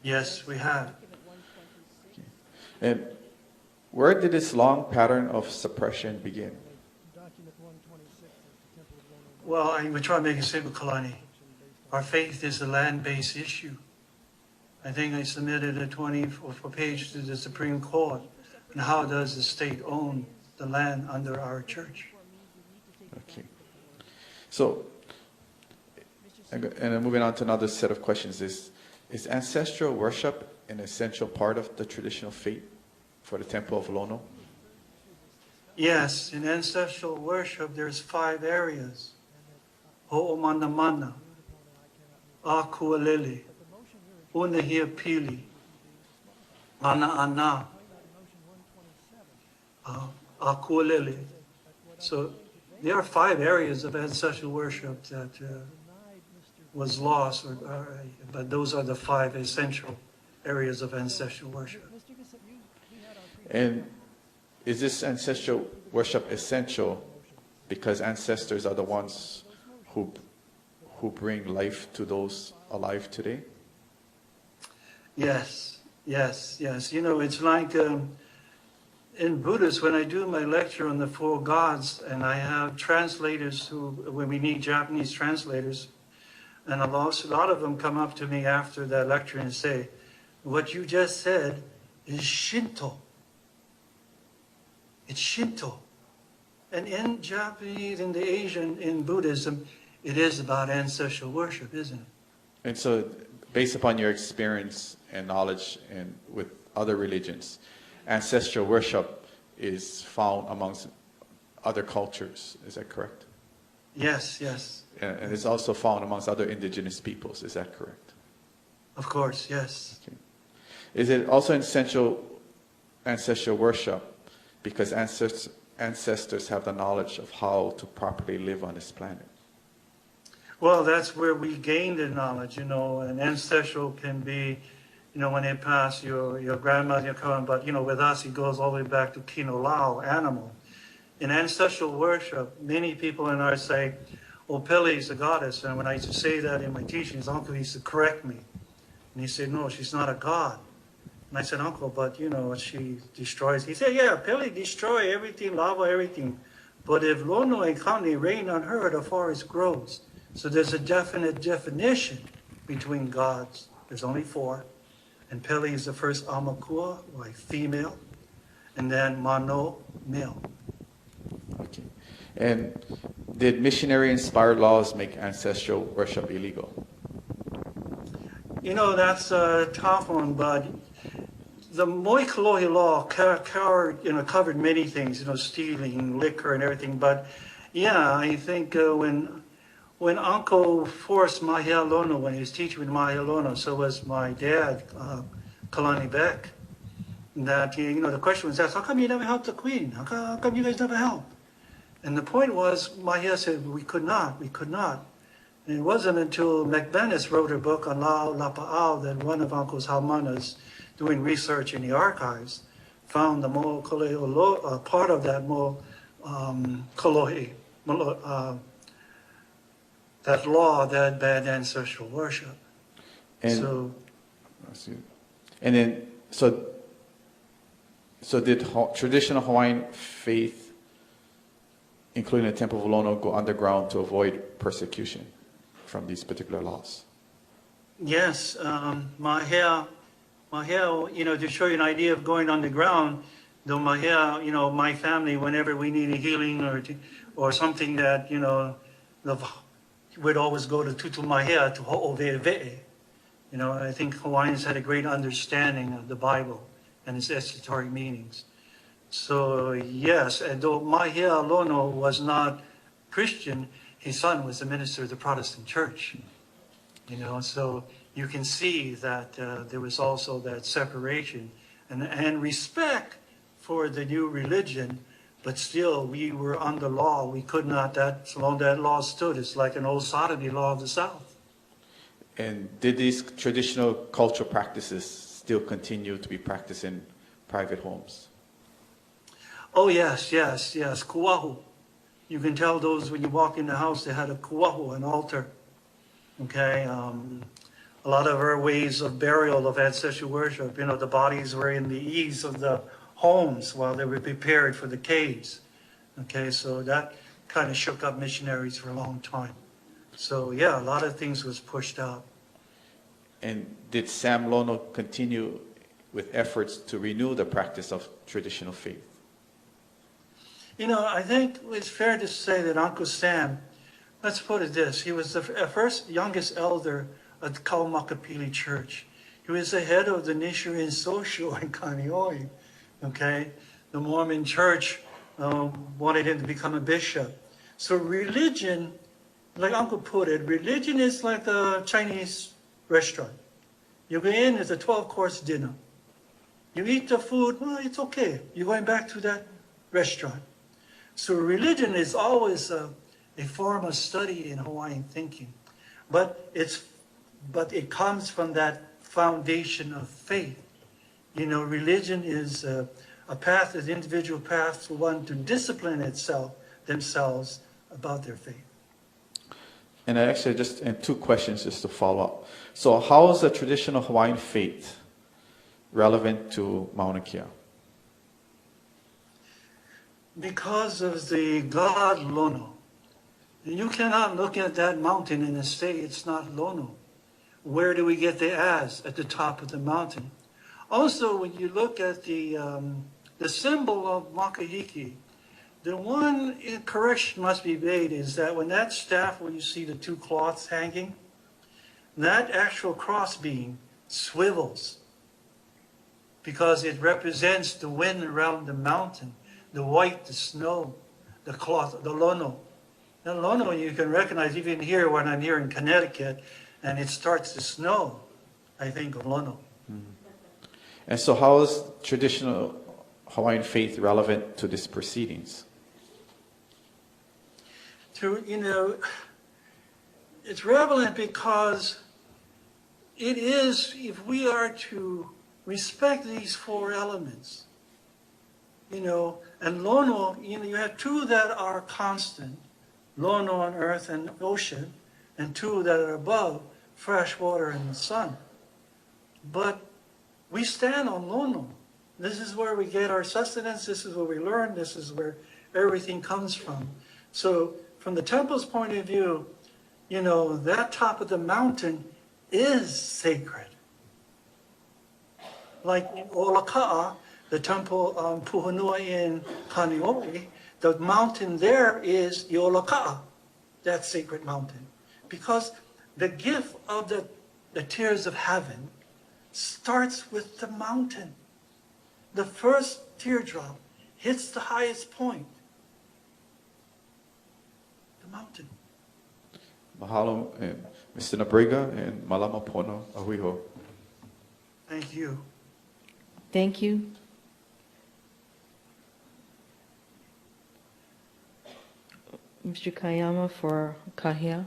B: Yes, we have.
F: Okay. And where did this long pattern of suppression begin?
B: Well, we try to make it simple, Kalani. Our faith is a land-based issue. I think I submitted a 24 page to the Supreme Court. And how does the state own the land under our church?
F: Okay. So, and then moving on to another set of questions is ancestral worship an essential part of the traditional faith for the Temple of Lono?
B: Yes, in ancestral worship, there's 5 areas. Ho'omanamana, Akualele, Unahiapili, Ana, Akualele. So there are 5 areas of ancestral worship that was lost, but those are the 5 essential areas of ancestral worship.
F: And is this ancestral worship essential because ancestors are the ones who bring life to those alive today?
B: Yes. You know, it's like in Buddhist, when I do my lecture on the 4 gods, and I have translators when we need Japanese translators, and a lot of them come up to me after that lecture and say, what you just said is Shinto. It's Shinto. And in Japanese, in the Asian, in Buddhism, it is about ancestral worship, isn't it?
F: And so, based upon your experience and knowledge and with other religions, ancestral worship is found amongst other cultures. Is that correct?
B: Yes.
F: And it's also found amongst other indigenous peoples. Is that correct?
B: Of course, yes.
F: Okay. Is it also essential ancestral worship because ancestors have the knowledge of how to properly live on this planet?
B: Well, that's where we gain the knowledge, you know, and ancestral can be, you know, when they pass your grandmother, your cousin, but, you know, with us, it goes all the way back to Kinolao, animal. In ancestral worship, many people in ours say, oh, Pele is a goddess. And when I used to say that in my teachings, Uncle used to correct me. And he said, no, she's not a god. And I said, Uncle, but, you know, she destroys. He said, yeah, Pele destroy everything, lava, everything. But if Lono and Kani rain on her, the forest grows. So there's a definite definition between gods. There's only 4. And Pele is the first Amakua, like female, and then Mano, male.
F: Okay. And did missionary-inspired laws make ancestral worship illegal?
B: You know, that's a tough one, but the Moikalohi law covered many things, you know, stealing, liquor, and everything. But yeah, I think when Uncle forced Mahia Lono, when he was teaching with Mahia Lono, so was my dad, Kalani Beck, that, you know, the question was asked, how come you never helped the Queen? How come you guys never helped? And the point was, Mahia said, we could not. And it wasn't until McManus wrote her book on Lao Lapa'au that one of Uncle's Halmanas, doing research in the archives, found the Mo Koleo part of that Mo Kolohi, that law that banned ancestral worship.
F: And then, so did traditional Hawaiian faith, including the Temple of Lono, go underground to avoid persecution from these particular laws?
B: Yes, my hair, to show you an idea of going underground, though my hair, my family, whenever we need a healing or something that, the, we'd always go to Tutu Mahea to Ho'ove'eve'e. I think Hawaiians had a great understanding of the Bible and its esoteric meanings. So, yes, and though Mahea Lono was not Christian, his son was a minister of the Protestant church. So you can see that there was also that separation and respect for the new religion, but still we were under law. We could not, so long that law stood, it's like an old sodomy law of the South.
F: And did these traditional cultural practices still continue to be practiced in private homes?
B: Oh, yes. Kuahu. You can tell those when you walk in the house, they had a kuahu, an altar. Okay, a lot of our ways of burial of ancestral worship, the bodies were in the eaves of the homes while they were prepared for the caves. Okay, so that kind of shook up missionaries for a long time. So yeah, a lot of things was pushed out.
F: And did Sam Lono continue with efforts to renew the practice of traditional faith?
B: I think it's fair to say that Uncle Sam, let's put it this, he was the first youngest elder of the Kaumakapili Church. He was the head of the Nichiren Sosho in Kaneohe. Okay, the Mormon Church wanted him to become a bishop. So religion, like Uncle put it, religion is like a Chinese restaurant. You go in, it's a 12-course dinner. You eat the food, well, it's okay. You're going back to that restaurant. So religion is always a form of study in Hawaiian thinking, but it comes from that foundation of faith. Religion is a path, an individual path for one to discipline themselves about their faith.
F: And I actually and two questions just to follow up. So how is the traditional Hawaiian faith relevant to Mauna Kea?
B: Because of the god Lono. You cannot look at that mountain and say it's not Lono. Where do we get the as at the top of the mountain? Also, when you look at the symbol of Makahiki, the one correction must be made is that when that staff where you see the two cloths hanging, that actual crossbeam swivels because it represents the wind around the mountain, the white, the snow, the cloth, the lono. The lono you can recognize even here when I'm here in Connecticut and it starts to snow, I think of lono.
F: And so how is traditional Hawaiian faith relevant to these proceedings?
B: It's relevant because it is, if we are to respect these four elements, and Lono, you have two that are constant, Lono on earth and ocean, and two that are above, fresh water and the sun. But we stand on Lono. This is where we get our sustenance, this is where we learn, this is where everything comes from. So from the temple's point of view, that top of the mountain is sacred. Like in Olaka'a, the temple Puhonua in Kaneohe, the mountain there is Olaka'a, that sacred mountain. Because the gift of the tears of heaven starts with the mountain. The first teardrop hits the highest point, the mountain.
F: Mahalo, and Mr. Nobriga, and Malama Pono, Ahuiho.
B: Thank you.
A: Thank you. Mr. Kayama for Kahia.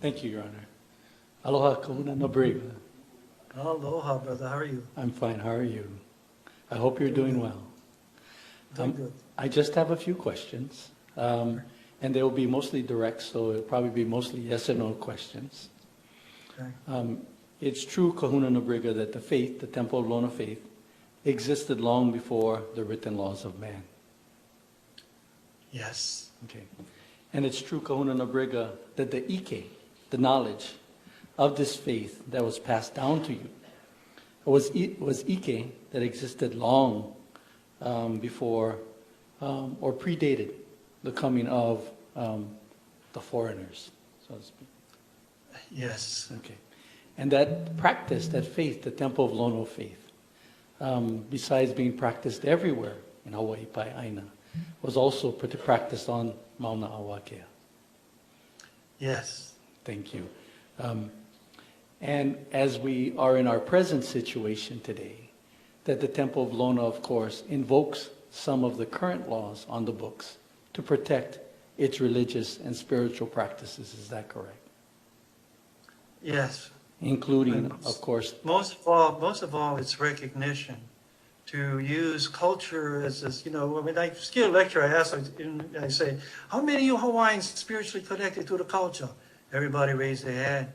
G: Thank you, Your Honor. Aloha, Kahuna, Nobriga.
B: Aloha, brother. How are you?
G: I'm fine. How are you? I hope you're doing well.
B: Doing good.
G: I just have a few questions, and they will be mostly direct, so it'll probably be mostly yes or no questions.
B: Okay.
G: It's true, Kahuna Nobriga, that the faith, the Temple of Lona faith, existed long before the written laws of man.
B: Yes.
G: Okay. And it's true, Kahuna Nobriga, that the Ike, the knowledge of this faith that was passed down to you, was Ike that existed long before or predated the coming of the foreigners, so to speak.
B: Yes.
G: Okay. And that practice, that faith, the Temple of Lono faith, besides being practiced everywhere in Hawaii Pai Aina, was also practiced on Mauna Awakea.
B: Yes.
G: Thank you. And as we are in our present situation today, that the Temple of Lona, of course, invokes some of the current laws on the books to protect its religious and spiritual practices. Is that correct?
B: Yes.
G: Including, of course,
B: Most of all, it's recognition. To use culture as I mean, I give a lecture, I say, how many of you Hawaiians spiritually connected to the culture? Everybody raised their hand.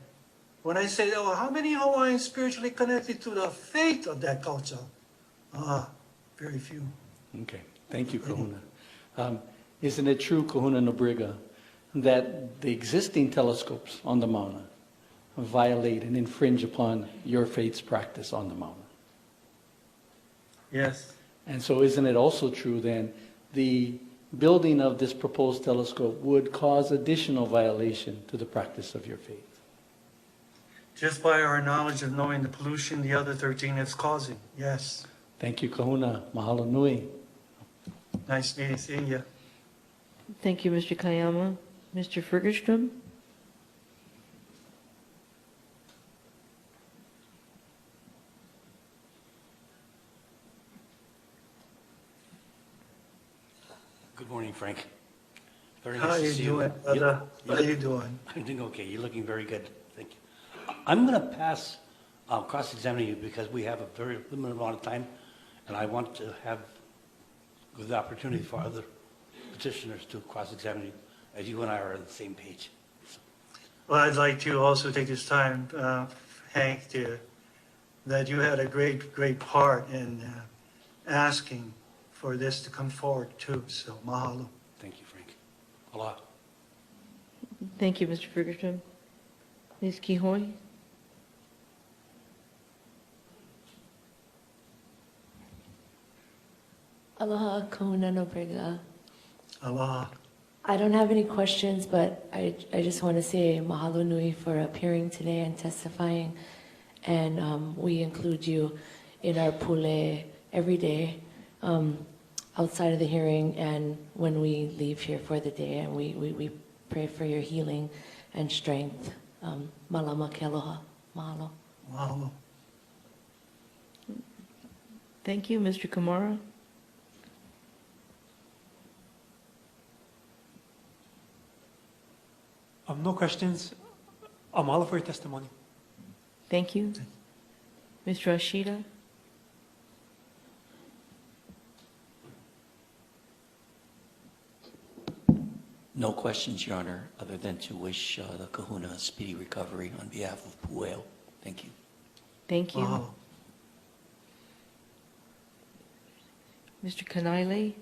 B: When I say, oh, how many Hawaiians spiritually connected to the faith of that culture? Very few.
G: okay, thank you, Kahuna. Isn't it true, Kahuna Nobriga, that the existing telescopes on the Mauna violate and infringe upon your faith's practice on the Mauna?
B: Yes.
G: And so isn't it also true then, the building of this proposed telescope would cause additional violation to the practice of your faith?
B: Just by our knowledge of knowing the pollution the other 13 is causing. Yes.
G: Thank you, Kahuna. Mahalo nui.
B: Nice seeing you.
A: Thank you, Mr. Kayama. Mr. Fergerstrom?
H: Good morning, Frank. Very
B: How
H: nice
B: you
H: to see
B: doing,
H: you.
B: brother? How you doing?
H: I'm doing okay. You're looking very good. Thank you. I'm going to pass cross-examining you because we have a very limited amount of time, and I want to have the opportunity for other petitioners to cross-examine you, as you and I are on the same page.
B: Well, I'd like to also take this time, Hank, that you had a great part in asking for this to come forward too. So mahalo.
H: Thank you, Frank. Aloha.
A: Thank you, Mr. Fergerstrom. Ms. Kihoy?
I: Aloha, Kahuna Nobriga.
B: Aloha.
I: I don't have any questions, but I just want to say mahalo nui for appearing today and testifying. And we include you in our pule every day outside of the hearing and when we leave here for the day. And we pray for your healing and strength. Malama ke aloha. Mahalo.
B: Mahalo.
A: Thank you, Mr. Kamara.
J: No questions. Mahalo for your testimony.
A: Thank you. Mr. Ashida?
K: No questions, Your Honor, other than to wish the Kahuna a speedy recovery on behalf of Pueo. Thank you.
A: Thank you.
B: Mahalo.
A: Mr. Kanaile?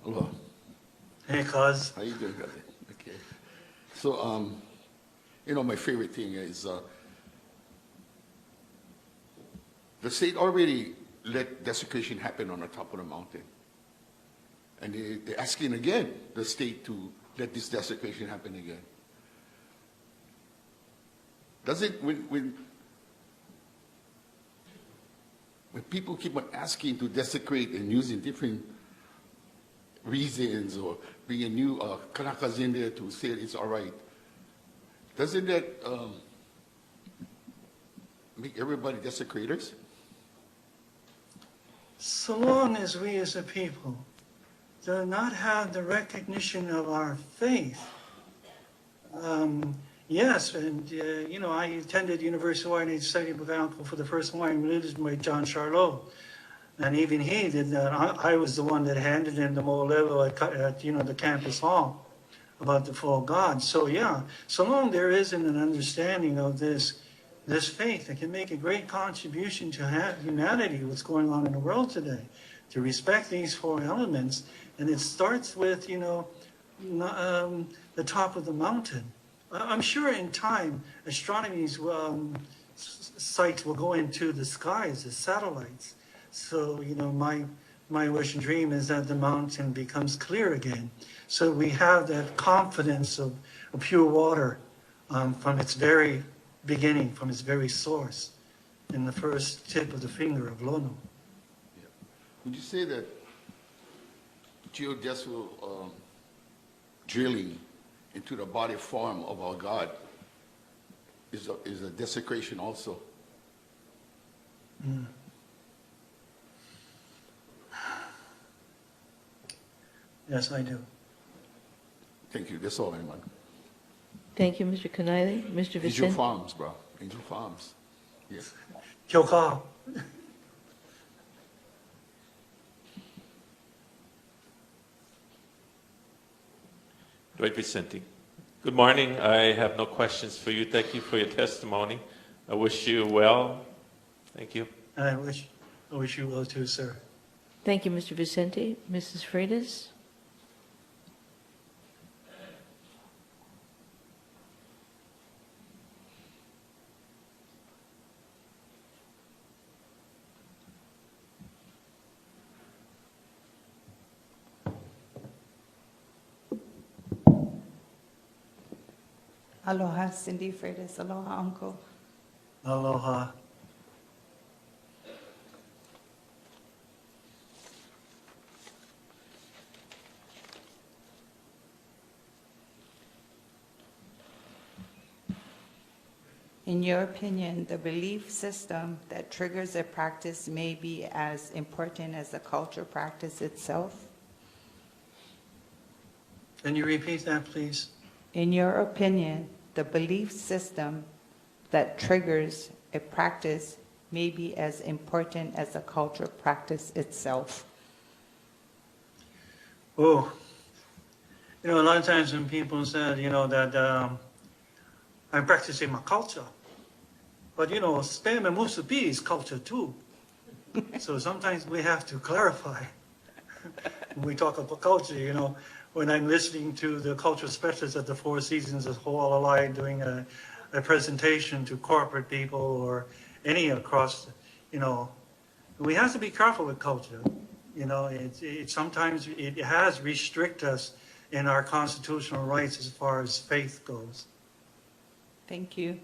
E: Aloha.
B: Hey, cuz.
E: How you doing, brother? Okay. So, my favorite thing is the state already let desecration happen on the top of the mountain. And they're asking again the state to let this desecration happen again. Does it, when people keep on asking to desecrate and using different reasons or bringing new Kanakas in there to say it's all right, doesn't that make everybody desecrators?
B: So long as we as a people do not have the recognition of our faith, yes, and I attended University of Hawaii and studied with my uncle for the first Hawaiian religion by John Charlot. And even he did that. I was the one that handed him the Mo'olelo at the campus hall about the four gods. So yeah, so long there isn't an understanding of this faith, it can make a great contribution to humanity, what's going on in the world today, to respect these four elements. And it starts with, the top of the mountain. I'm sure in time, astronomy's sites will go into the skies as satellites. So, my wish and dream is that the mountain becomes clear again. So we have that confidence of pure water from its very beginning, from its very source, in the first tip of the finger of Lono.
L: Yeah. Would you say that geodesical drilling into the body form of our God is a desecration also?
B: Mm. Yes, I do.
L: Thank you. That's all, man.
A: Thank you, Mr. Kanaile. Mr.
L: Angel
A: Vicente.
L: Farms, bro. Angel Farms. Yes.
B: Kyoka.
M: Dwight Vicente. Good morning. I have no questions for you. Thank you for your testimony. I wish you well. Thank you.
B: And I wish you well too, sir.
A: Thank you, Mr. Vicente. Mrs. Freitas.
N: Aloha, Cindy Freitas. Aloha, Uncle.
B: Aloha.
N: In your opinion, the belief system that triggers a practice may be as important as the culture practice itself?
B: Can you repeat that, please?
N: In your opinion, the belief system that triggers a practice may be as important as the culture practice itself?
B: Oh, a lot of times when people said, that I'm practicing my culture, but spam and musubi is culture too. So sometimes we have to clarify when we talk about culture. When I'm listening to the cultural specialists at the Four Seasons at Ho'olalai doing a presentation to corporate people or any across, we have to be careful with culture. Sometimes it has restricted us in our constitutional rights as far as faith goes.
N: Thank you.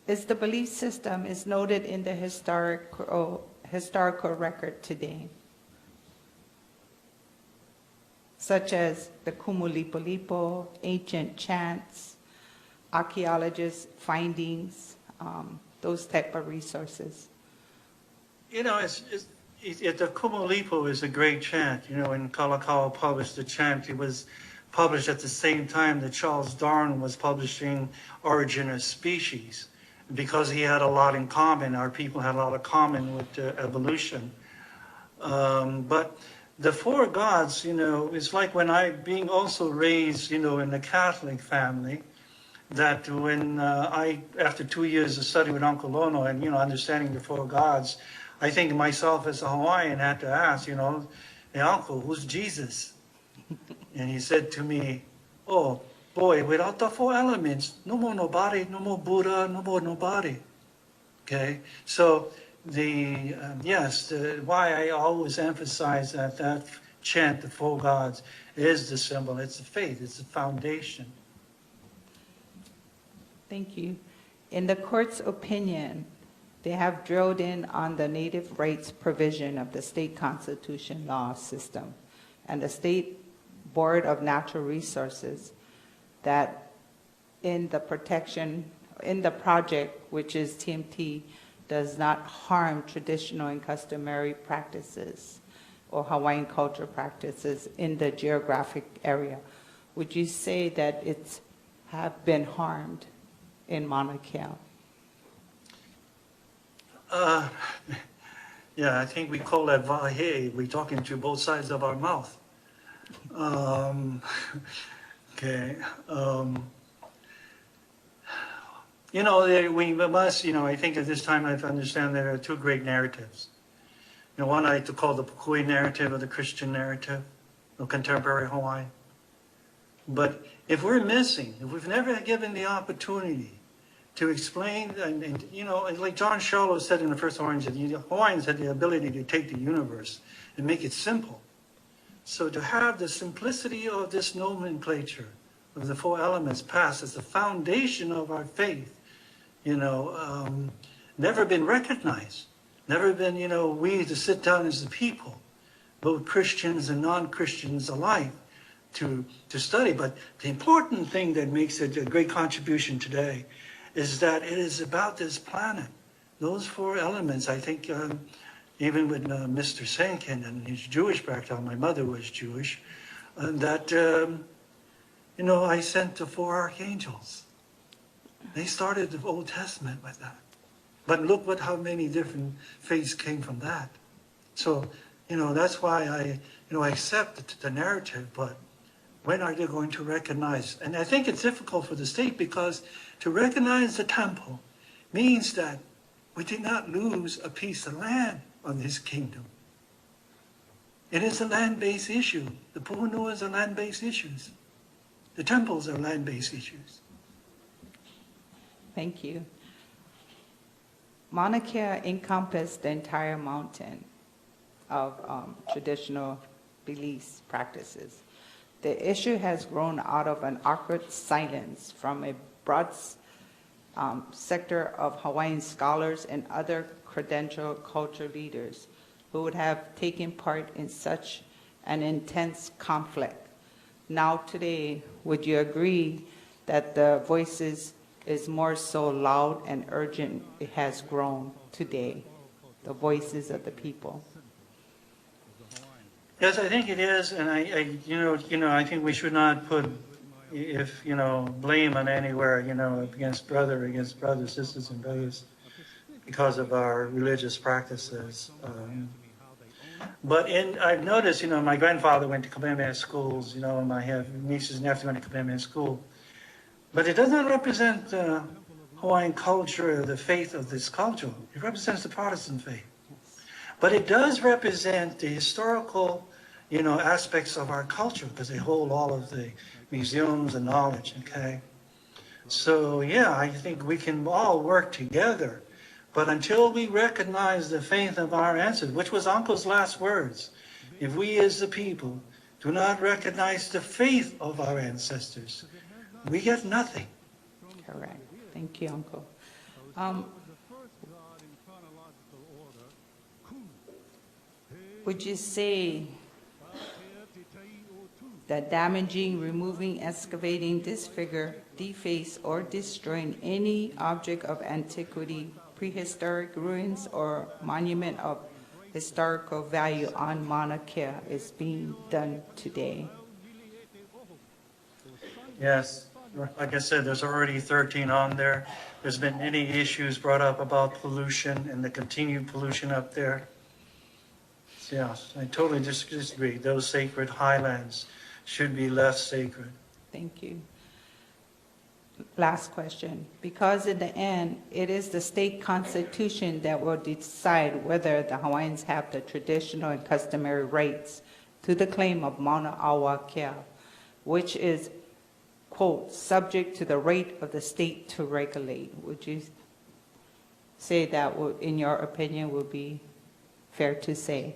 N: Is the belief system is noted in the historical record today, such as the Kumulipolipo, ancient chants, archaeologists' findings, those type of resources?
B: The Kumulipo is a great chant. When Kalakaua published the chant, it was published at the same time that Charles Darwin was publishing Origin of Species. Because he had a lot in common, our people had a lot of common with evolution. But the four gods, it's like when being also raised, in a Catholic family, that when after 2 years of study with Uncle Lono and, understanding the four gods, I think myself as a Hawaiian had to ask, hey, Uncle, who's Jesus? And he said to me, oh, boy, without the four elements, no more nobody, no more Buddha, no more nobody. Okay? So why I always emphasize that chant, the four gods, is the symbol, it's the faith, it's the foundation.
N: Thank you. In the court's opinion, they have drilled in on the native rights provision of the state constitution law system and the State Board of Natural Resources that in the project, which is TMT, does not harm traditional and customary practices or Hawaiian culture practices in the geographic area. Would you say that it's have been harmed in Mauna Kea?
B: Yeah, I think we call that vahe. We're talking to both sides of our mouth. Okay. You know, we must, you know, I think at this time I understand there are two great narratives. You know, one I like to call the Pukui narrative or the Christian narrative of contemporary Hawaii. But if we're missing, if we've never given the opportunity to explain, and you know, like John Shallow said in the first Hawaiians had the ability to take the universe and make it simple. So to have the simplicity of this nomenclature of the four elements passed as the foundation of our faith, you know, never been recognized, never been, you know, we to sit down as the people, both Christians and non-Christians alike, to study. But the important thing that makes it a great contribution today is that it is about this planet. Those four elements, I think, even with Mr. Senkin and his Jewish background, my mother was Jewish, that, you know, I sent the four archangels. They started the Old Testament with that. But look how many different faiths came from that. So, you know, that's why I accept the narrative, but when are they going to recognize? And I think it's difficult for the state because to recognize the temple means that we did not lose a piece of land on this kingdom. It is a land-based issue. The puhunuas are land-based issues. The temples are land-based issues.
N: Thank you. Mauna Kea encompassed the entire mountain of traditional beliefs, practices. The issue has grown out of an awkward silence from a broad sector of Hawaiian scholars and other credentialed culture leaders who would have taken part in such an intense conflict. Now today, would you agree that the voices is more so loud and urgent? It has grown today, the voices of the people.
B: Yes, I think it is, and I think we should not put, blame on anywhere, against brothers, sisters, and brothers, because of our religious practices. But I've noticed, my grandfather went to Kamehameha schools, and I have nieces and nephews went to Kamehameha school, but it does not represent the Hawaiian culture or the faith of this culture. It represents the Protestant faith. But it does represent the historical, aspects of our culture because they hold all of the museums and knowledge, okay? So, yeah, I think we can all work together. But until we recognize the faith of our ancestors, which was Uncle's last words, if we as the people do not recognize the faith of our ancestors, we get nothing.
N: Correct. Thank you, Uncle. Would you say that damaging, removing, excavating, disfigure, deface, or destroying any object of antiquity, prehistoric ruins, or monument of historical value on Mauna Kea is being done today?
B: Yes. Like I said, there's already 13 on there. There's been many issues brought up about pollution and the continued pollution up there. Yes, I totally disagree. Those sacred highlands should be left sacred.
N: Thank you. Last question. Because in the end, it is the state constitution that will decide whether the Hawaiians have the traditional and customary rights to the claim of Mauna Awa Kea, which is, quote, subject to the right of the state to regulate. Would you say that, in your opinion, would be fair to say?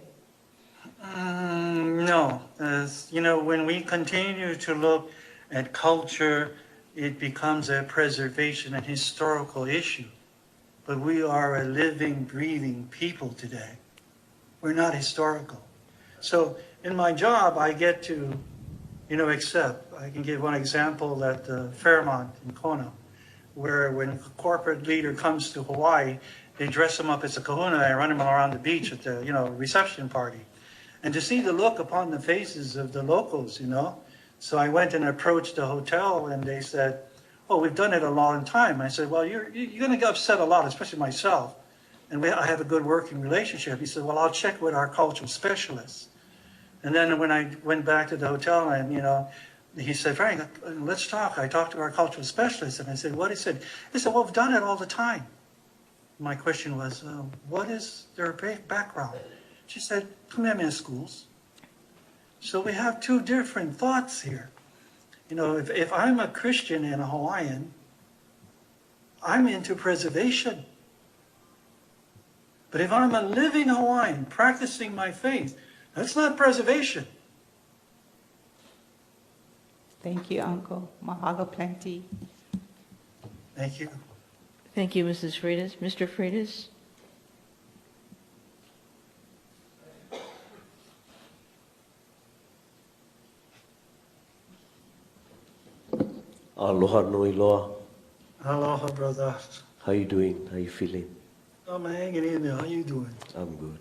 B: No. When we continue to look at culture, it becomes a preservation and historical issue. But we are a living, breathing people today. We're not historical. So in my job, I get to, accept. I can give one example at Fairmont in Kona, where when a corporate leader comes to Hawaii, they dress him up as a kahuna and run him around the beach at the, reception party. And to see the look upon the faces of the locals, So I went and approached the hotel and they said, oh, we've done it a long time. I said, well, you're going to get upset a lot, especially myself, and I have a good working relationship. He said, well, I'll check with our cultural specialists. And then when I went back to the hotel, and he said, Frank, let's talk. I talked to our cultural specialist, and I said, what? He said, well, we've done it all the time. My question was, what is their background? She said, Khmer schools. So we have two different thoughts here. If I'm a Christian and a Hawaiian, I'm into preservation. But if I'm a living Hawaiian practicing my faith, that's not preservation.
N: Thank you, Uncle. Mahalo plenty.
B: Thank you.
A: Thank you, Mrs. Freitas. Mr. Freitas?
O: Aloha nui loa.
B: Aloha, brother.
O: How you doing? How you feeling?
B: I'm hanging in there. How you doing?
O: I'm good.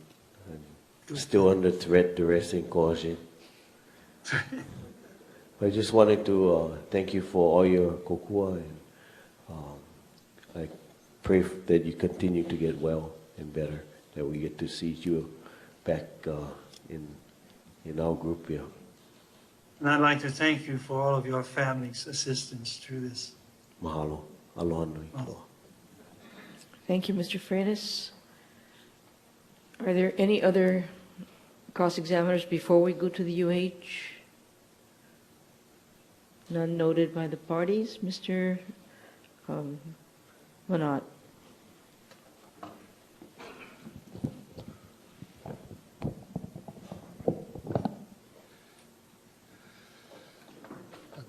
O: I'm still under threat, duress, and coercion. I just wanted to thank you for all your kokua, and I pray that you continue to get well and better, that we get to see you back in our group here.
B: And I'd like to thank you for all of your family's assistance through this.
O: Mahalo. Aloha nui loa.
A: Thank you, Mr. Freitas. Are there any other cross-examiners before we go to the UH? None noted by the parties. Mr. Manat.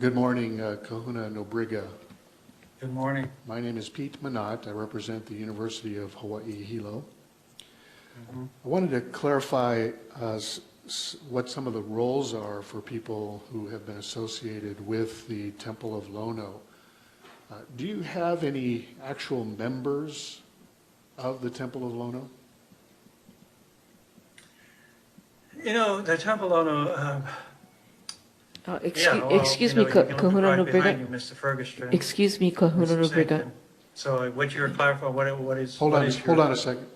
P: Good morning, Kahuna Nobriga.
B: Good morning.
P: My name is Pete Manat. I represent the University of Hawaii Hilo. I wanted to clarify what some of the roles are for people who have been associated with the Temple of Lono. Do you have any actual members of the Temple of Lono?
B: The Temple of Lono...
A: excuse me, Kahuna Nobriga.
B: Mr. Ferguson.
A: Excuse me, Kahuna Nobriga.
B: So what you're clarifying, what is...
P: Hold on a second.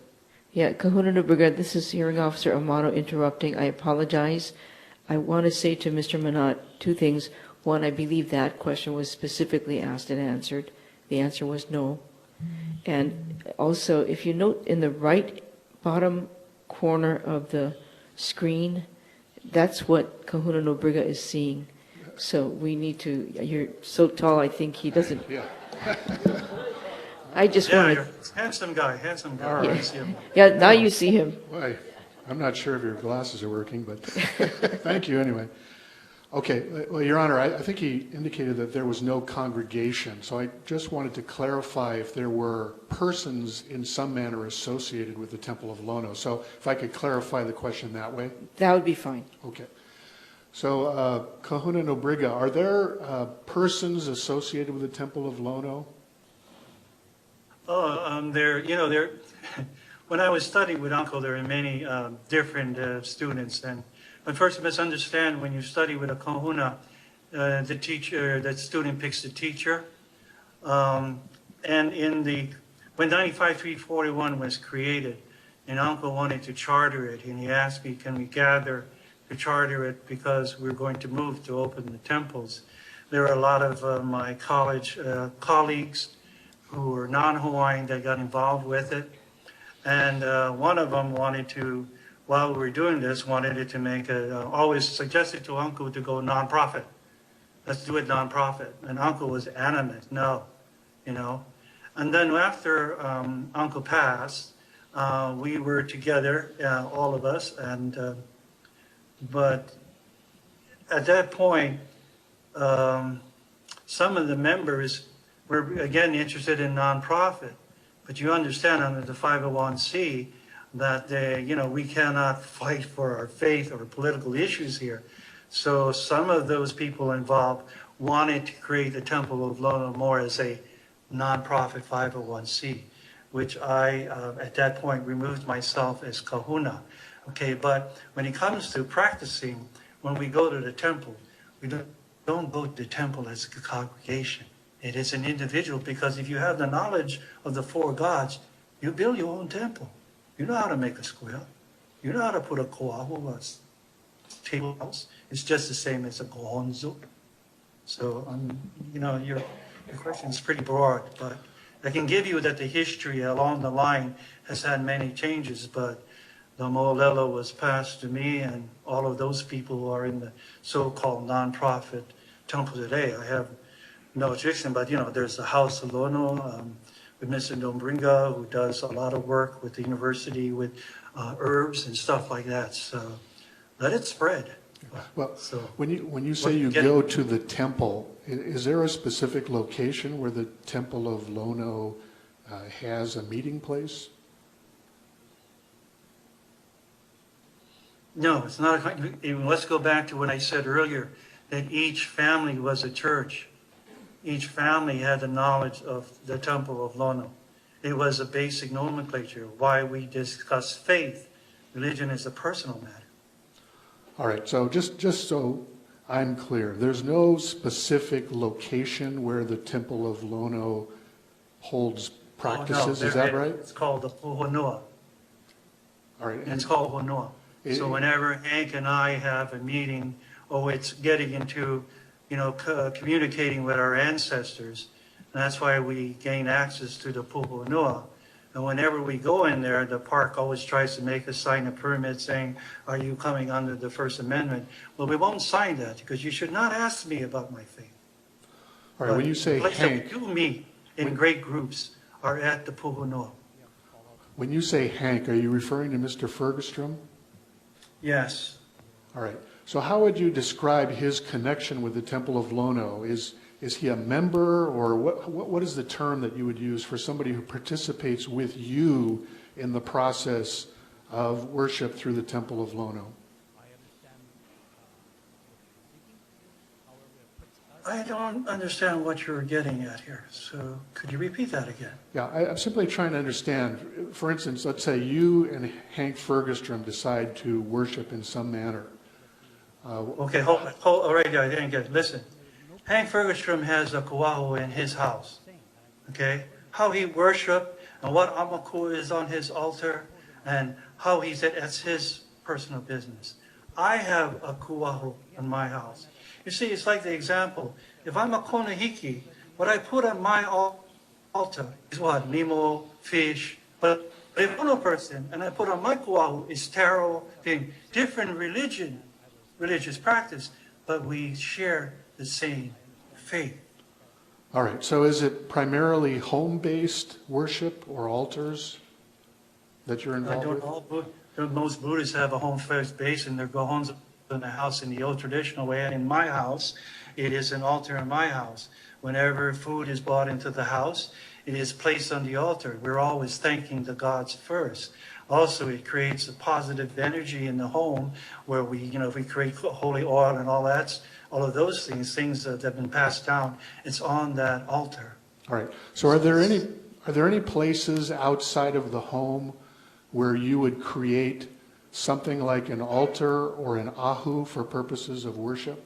A: Yeah, Kahuna Nobriga, this is Hearing Officer Amano interrupting. I apologize. I want to say to Mr. Manat two things. One, I believe that question was specifically asked and answered. The answer was no. And also, if you note in the right bottom corner of the screen, that's what Kahuna Nobriga is seeing. So we need to, you're so tall, I think he doesn't.
P: Yeah.
A: I just want
B: you're a handsome guy.
P: All right.
B: I see him.
A: Yeah, now you see him.
P: Well, I'm not sure if your glasses are working, but thank you anyway. Okay, well, Your Honor, I think he indicated that there was no congregation, so I just wanted to clarify if there were persons in some manner associated with the Temple of Lono. So if I could clarify the question that way.
A: That would be fine.
P: Okay. So, Kahuna Nobriga, are there persons associated with the Temple of Lono?
B: When I was studying with Uncle, there were many different students. But first, you must understand, when you study with a kahuna, the student picks the teacher. And when 95-341 was created, and Uncle wanted to charter it, and he asked me, can we gather to charter it because we're going to move to open the temples. There are a lot of my college colleagues who were non-Hawaiian that got involved with it. And one of them wanted to, while we were doing this, wanted it to make always suggested to Uncle to go nonprofit. Let's do it nonprofit. And Uncle was adamant, no, And then after Uncle passed, we were together, all of us, but at that point, some of the members were, again, interested in nonprofit. But you understand under the 501c that we cannot fight for our faith or political issues here. So some of those people involved wanted to create the Temple of Lono more as a nonprofit 501c, which I, at that point, removed myself as kahuna. Okay, but when it comes to practicing, when we go to the temple, we don't go to the temple as a congregation. It is an individual, because if you have the knowledge of the four gods, You build your own temple. You know how to make a square. You know how to put a koahu, a table house. It's just the same as a gohonzu. So, your question is pretty broad, but I can give you that the history along the line has had many changes, but the mo'olelo was passed to me and all of those people who are in the so-called nonprofit temple today. I have no objection, but there's the House of Lono with Mr. Nobriga, who does a lot of work with the university with herbs and stuff like that. So let it spread.
P: Well,
B: So
P: when you say you go to the temple, is there a specific location where the Temple of Lono has a meeting place?
B: No, it's not. Let's go back to what I said earlier, that each family was a church. Each family had the knowledge of the Temple of Lono. It was a basic nomenclature. Why we discuss faith. Religion is a personal matter.
P: All right, so just so I'm clear, there's no specific location where the Temple of Lono holds practices, is that right?
B: It's called the Honua.
P: All right.
B: It's called Honua. So whenever Hank and I have a meeting, it's getting into, communicating with our ancestors, and that's why we gain access to the Puhonua. And whenever we go in there, the park always tries to make us sign a permit saying, are you coming under the First Amendment? Well, we won't sign that because you should not ask me about my faith.
P: All right, when you say Hank,
B: you meet in great groups are at the Puhonua.
P: when you say Hank, are you referring to Mr. Fergstrom?
B: Yes.
P: All right. So how would you describe his connection with the Temple of Lono? Is he a member, or what is the term that you would use for somebody who participates with you in the process of worship through the Temple of Lono?
B: I don't understand what you're getting at here. So could you repeat that again?
P: Yeah, I'm simply trying to understand. For instance, let's say you and Hank Fergstrom decide to worship in some manner.
B: Okay, all right, guys, listen. Hank Fergstrom has a kuahu in his house. Okay? How he worship and what amaku is on his altar and how that's his personal business. I have a kuahu in my house. You see, it's like the example. If I'm a konahiki, what I put on my altar is what? Nemo, fish. But if I'm a person and I put on my kuahu is taro, different religious practice, but we share the same faith.
P: All right, so is it primarily home-based worship or altars that you're involved with?
B: Most Buddhists have a home-based base and their gohons in the house in the old traditional way. And in my house, it is an altar in my house. Whenever food is brought into the house, it is placed on the altar. We're always thanking the gods first. Also, it creates a positive energy in the home where we create holy oil and all of those things that have been passed down. It's on that altar.
P: All right. So are there any places outside of the home where you would create something like an altar or an ahu for purposes of worship?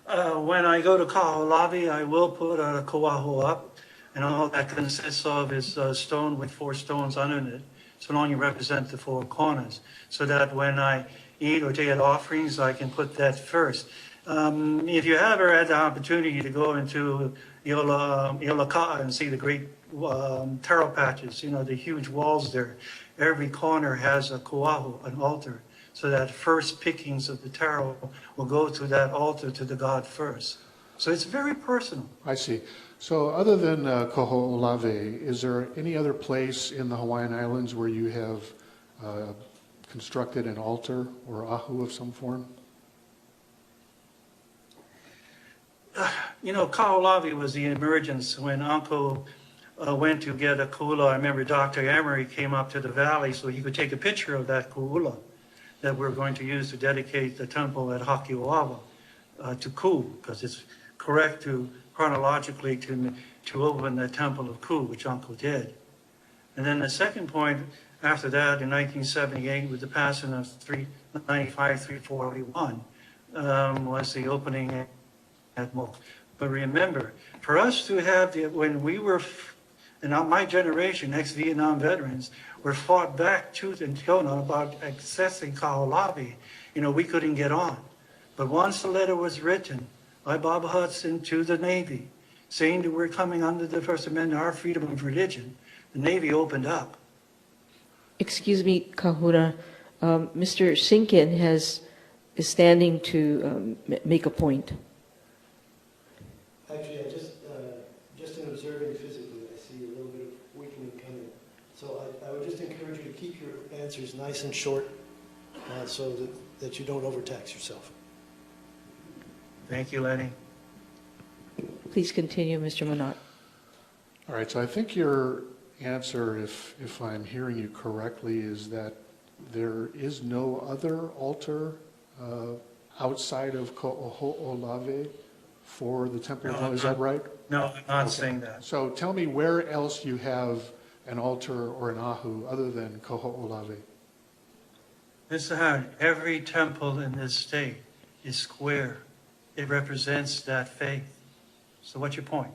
B: When I go to Kaho'olawe, I will put a koahu up, and all that consists of is a stone with 4 stones under it. So long you represent the 4 corners, so that when I eat or take offerings, I can put that first. If you ever had the opportunity to go into Iolaka'a and see the great taro patches, the huge walls there, every corner has a kuahu, an altar, so that first pickings of the taro will go to that altar to the god first. So it's very personal.
P: I see. So other than Kaho'olawe, is there any other place in the Hawaiian Islands where you have constructed an altar or ahu of some form?
B: Kaho'olawe was the emergence when Uncle went to get a ku'ula. I remember Dr. Emery came up to the valley so he could take a picture of that ku'ula that we're going to use to dedicate the temple at Haki'oawa to Ku, because it's correct chronologically to open the temple of Ku, which Uncle did. And then the second point after that, in 1978, with the passing of 395-341, was the opening at Mo. But remember, for us to have when we were And my generation, ex-Vietnam veterans, were fought back tooth and nail about accessing Kaho'olawe. We couldn't get on. But once the letter was written by Bob Hudson to the Navy, saying that we're coming under the First Amendment, our freedom of religion, the Navy opened up.
A: Excuse me, Kahuna. Mr. Sinkin is standing to make a point.
C: Actually, just in observing physically, I see a little bit of weakening coming. So I would just encourage you to keep your answers nice and short so that you don't overtax yourself.
B: Thank you, Lenny.
A: Please continue, Mr. Manat.
P: All right, so I think your answer, if I'm hearing you correctly, is that there is no other altar outside of Kaho'olawe for the Temple of Lono. Is that right?
B: No, I'm not saying that.
P: So tell me where else you have an altar or an ahu other than Kaho'olawe.
B: Mr. Howard, every temple in this state is square. It represents that faith. So what's your point?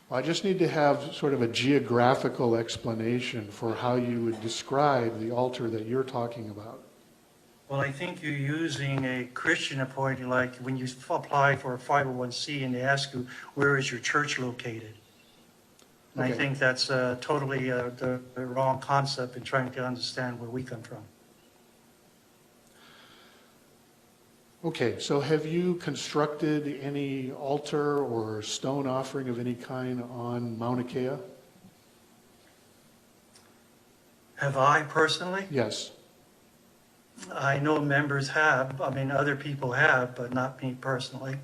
P: Well, I just need to have sort of a geographical explanation for how you would describe the altar that you're talking about.
B: Well, I think you're using a Christian appointee, like when you apply for a 501c and they ask you, where is your church located? And
P: Okay.
B: I think that's totally the wrong concept in trying to understand where we come from.
P: Okay, so have you constructed any altar or stone offering of any kind on Mauna Kea?
B: Have I personally?
P: Yes.
B: I know members have, other people have, but not me personally.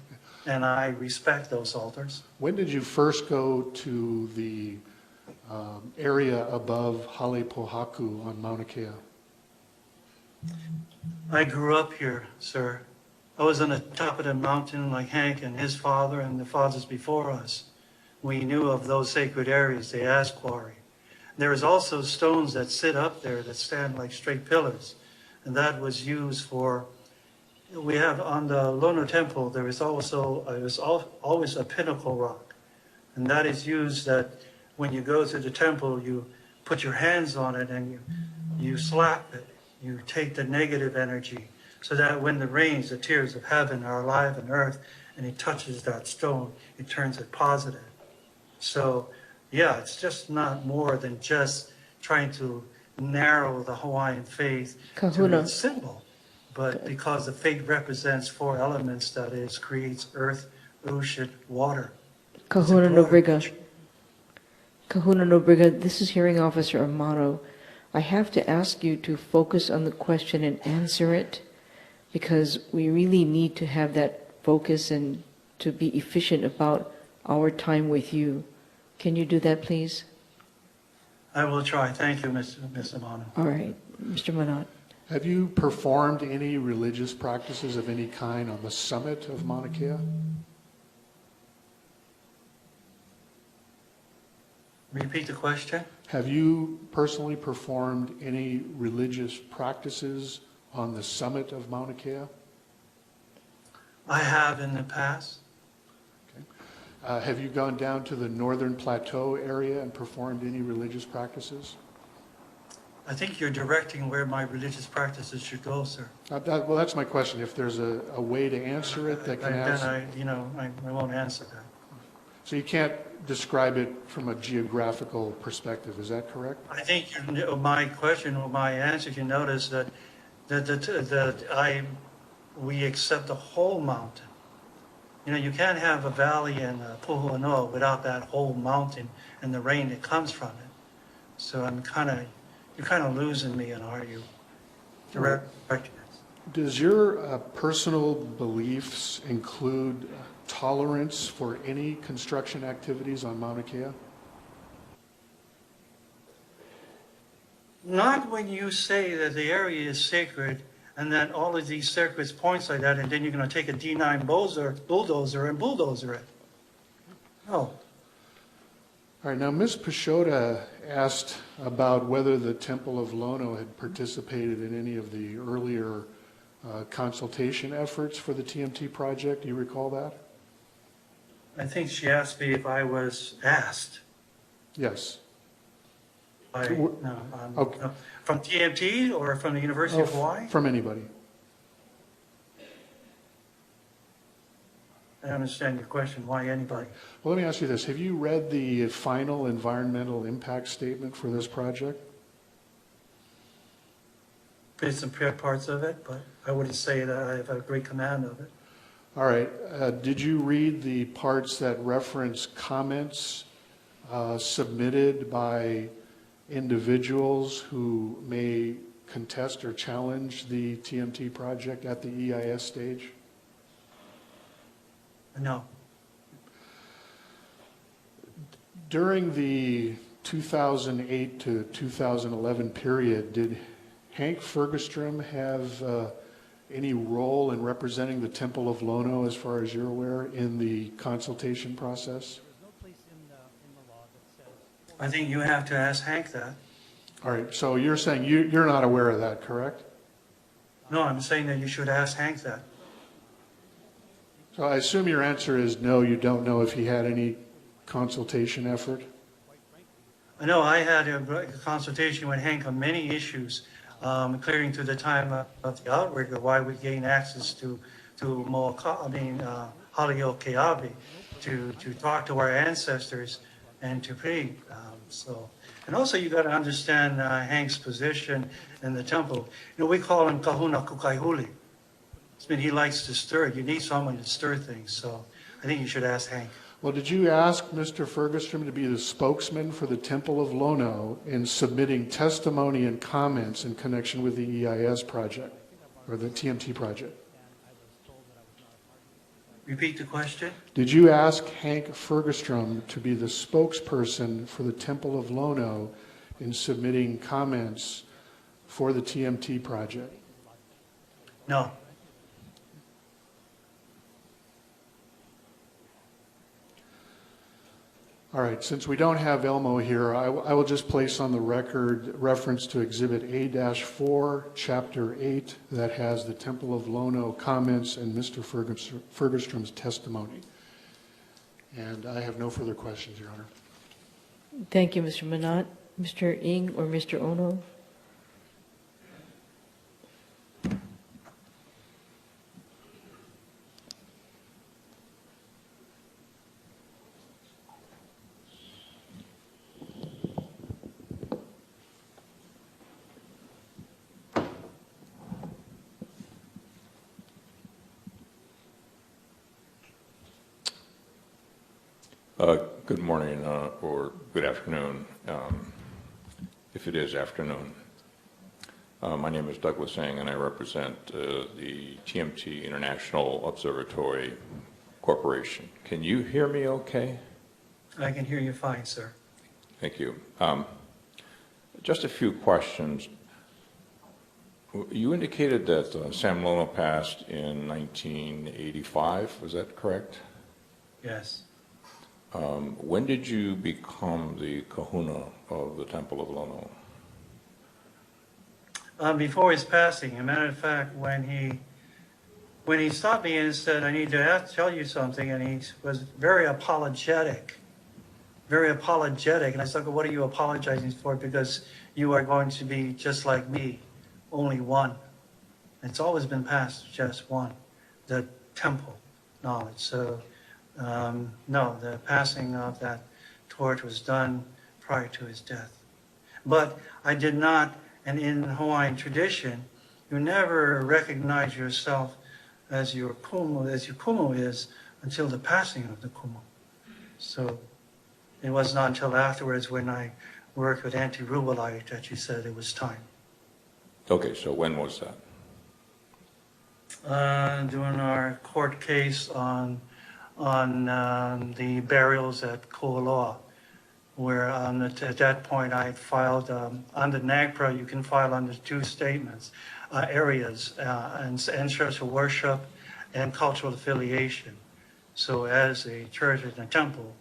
B: And I respect those altars.
P: When did you first go to the area above Hale Pohaku on Mauna Kea?
B: I grew up here, sir. I was on the top of the mountain like Hank and his father and the fathers before us. We knew of those sacred areas, the ash quarry. There is also stones that sit up there that stand like straight pillars. And that was used for, we have on the Lono Temple, there is also, it was always a pinnacle rock. And that is used that when you go to the temple, you put your hands on it and you slap it. You take the negative energy so that when the rains, the tears of heaven are alive on earth and it touches that stone, it turns it positive. So, yeah, it's just not more than just trying to narrow the Hawaiian faith to
A: Kahuna.
B: its symbol. But because the faith represents four elements, that is, creates earth, ocean, water.
A: Kahuna
B: It's a broader
A: Nobriga.
B: picture.
A: Kahuna Nobriga, this is Hearing Officer Amato. I have to ask you to focus on the question and answer it, because we really need to have that focus and to be efficient about our time with you. Can you do that, please?
B: I will try. Thank you, Ms. Amano.
A: All right, Mr. Manat.
P: Have you performed any religious practices of any kind on the summit of Mauna Kea?
B: Repeat the question.
P: Have you personally performed any religious practices on the summit of Mauna Kea?
B: I have in the past.
P: Have you gone down to the northern plateau area and performed any religious practices?
B: I think you're directing where my religious practices should go, sir.
P: Well, that's my question. If there's a way to answer it that can answer.
B: Then I won't answer that.
P: So you can't describe it from a geographical perspective, is that correct?
B: I think my question or my answer, you notice that we accept the whole mountain. You can't have a valley in Puhuanoa without that whole mountain and the rain that comes from it. So you're kind of losing me in how you direct this.
P: Does your personal beliefs include tolerance for any construction activities on Mauna Kea?
B: Not when you say that the area is sacred and that all of these sacred points like that, and then you're going to take a D9 bulldozer and bulldozer it. No.
P: All right, now Ms. Pashota asked about whether the Temple of Lono had participated in any of the earlier consultation efforts for the TMT project. Do you recall that?
B: I think she asked me if I was asked.
P: Yes.
B: No,
P: Okay.
B: no. From TMT or from the University of Hawaii?
P: From anybody.
B: I understand your question. Why anybody?
P: Well, let me ask you this. Have you read the final environmental impact statement for this project?
B: There's some parts of it, but I wouldn't say that I have a great command of it.
P: All right. Did you read the parts that reference comments submitted by individuals who may contest or challenge the TMT project at the EIS stage?
B: No.
P: During the 2008 to 2011 period, did Hank Fergestrom have any role in representing the Temple of Lono, as far as you're aware, in the consultation process?
B: I think you have to ask Hank that.
P: All right, so you're saying you're not aware of that, correct?
B: No, I'm saying that you should ask Hank that.
P: So I assume your answer is no, you don't know if he had any consultation effort?
B: I know I had a consultation with Hank on many issues, clearing through the time of the outbreak of why we gained access to Haliokeawe, to talk to our ancestors and to pray. And also you got to understand Hank's position in the temple. You know, we call him Kahuna Kukaihuli. I mean, he likes to stir. You need someone to stir things. So I think you should ask Hank.
P: Well, did you ask Mr. Fergestrom to be the spokesman for the Temple of Lono in submitting testimony and comments in connection with the EIS project, or the TMT project?
B: Repeat the question.
P: Did you ask Hank Fergestrom to be the spokesperson for the Temple of Lono in submitting comments for the TMT project?
B: No.
P: All right, since we don't have Elmo here, I will just place on the record reference to Exhibit A-4, Chapter 8, that has the Temple of Lono comments and Mr. Fergestrom's testimony. And I have no further questions, Your Honor.
A: Thank you, Mr. Manat. Mr. Ng or Mr. Ono?
Q: Good morning or good afternoon, if it is afternoon. My name is Douglas Ng, and I represent the TMT International Observatory Corporation. Can you hear me okay?
B: I can hear you fine, sir.
Q: Thank you. Just a few questions. You indicated that Sam Lono passed in 1985, was that correct?
B: Yes.
Q: When did you become the kahuna of the Temple of Lono?
B: Before his passing, as a matter of fact, when he stopped me and said, I need to tell you something, and he was very apologetic. And I said, what are you apologizing for? Because you are going to be just like me, only one. It's always been passed, just one, the temple knowledge. So, no, the passing of that torch was done prior to his death. But I did not, and in Hawaiian tradition, you never recognize yourself as your kumu is until the passing of the kumu. So it was not until afterwards when I worked with Auntie Rubalite that she said it was time.
Q: Okay, so when was that?
B: During our court case on the burials at Ko'oloa, where at that point I filed, under NAGPRA you can file under two statements, areas, ancestral worship and cultural affiliation. So as a church and a temple,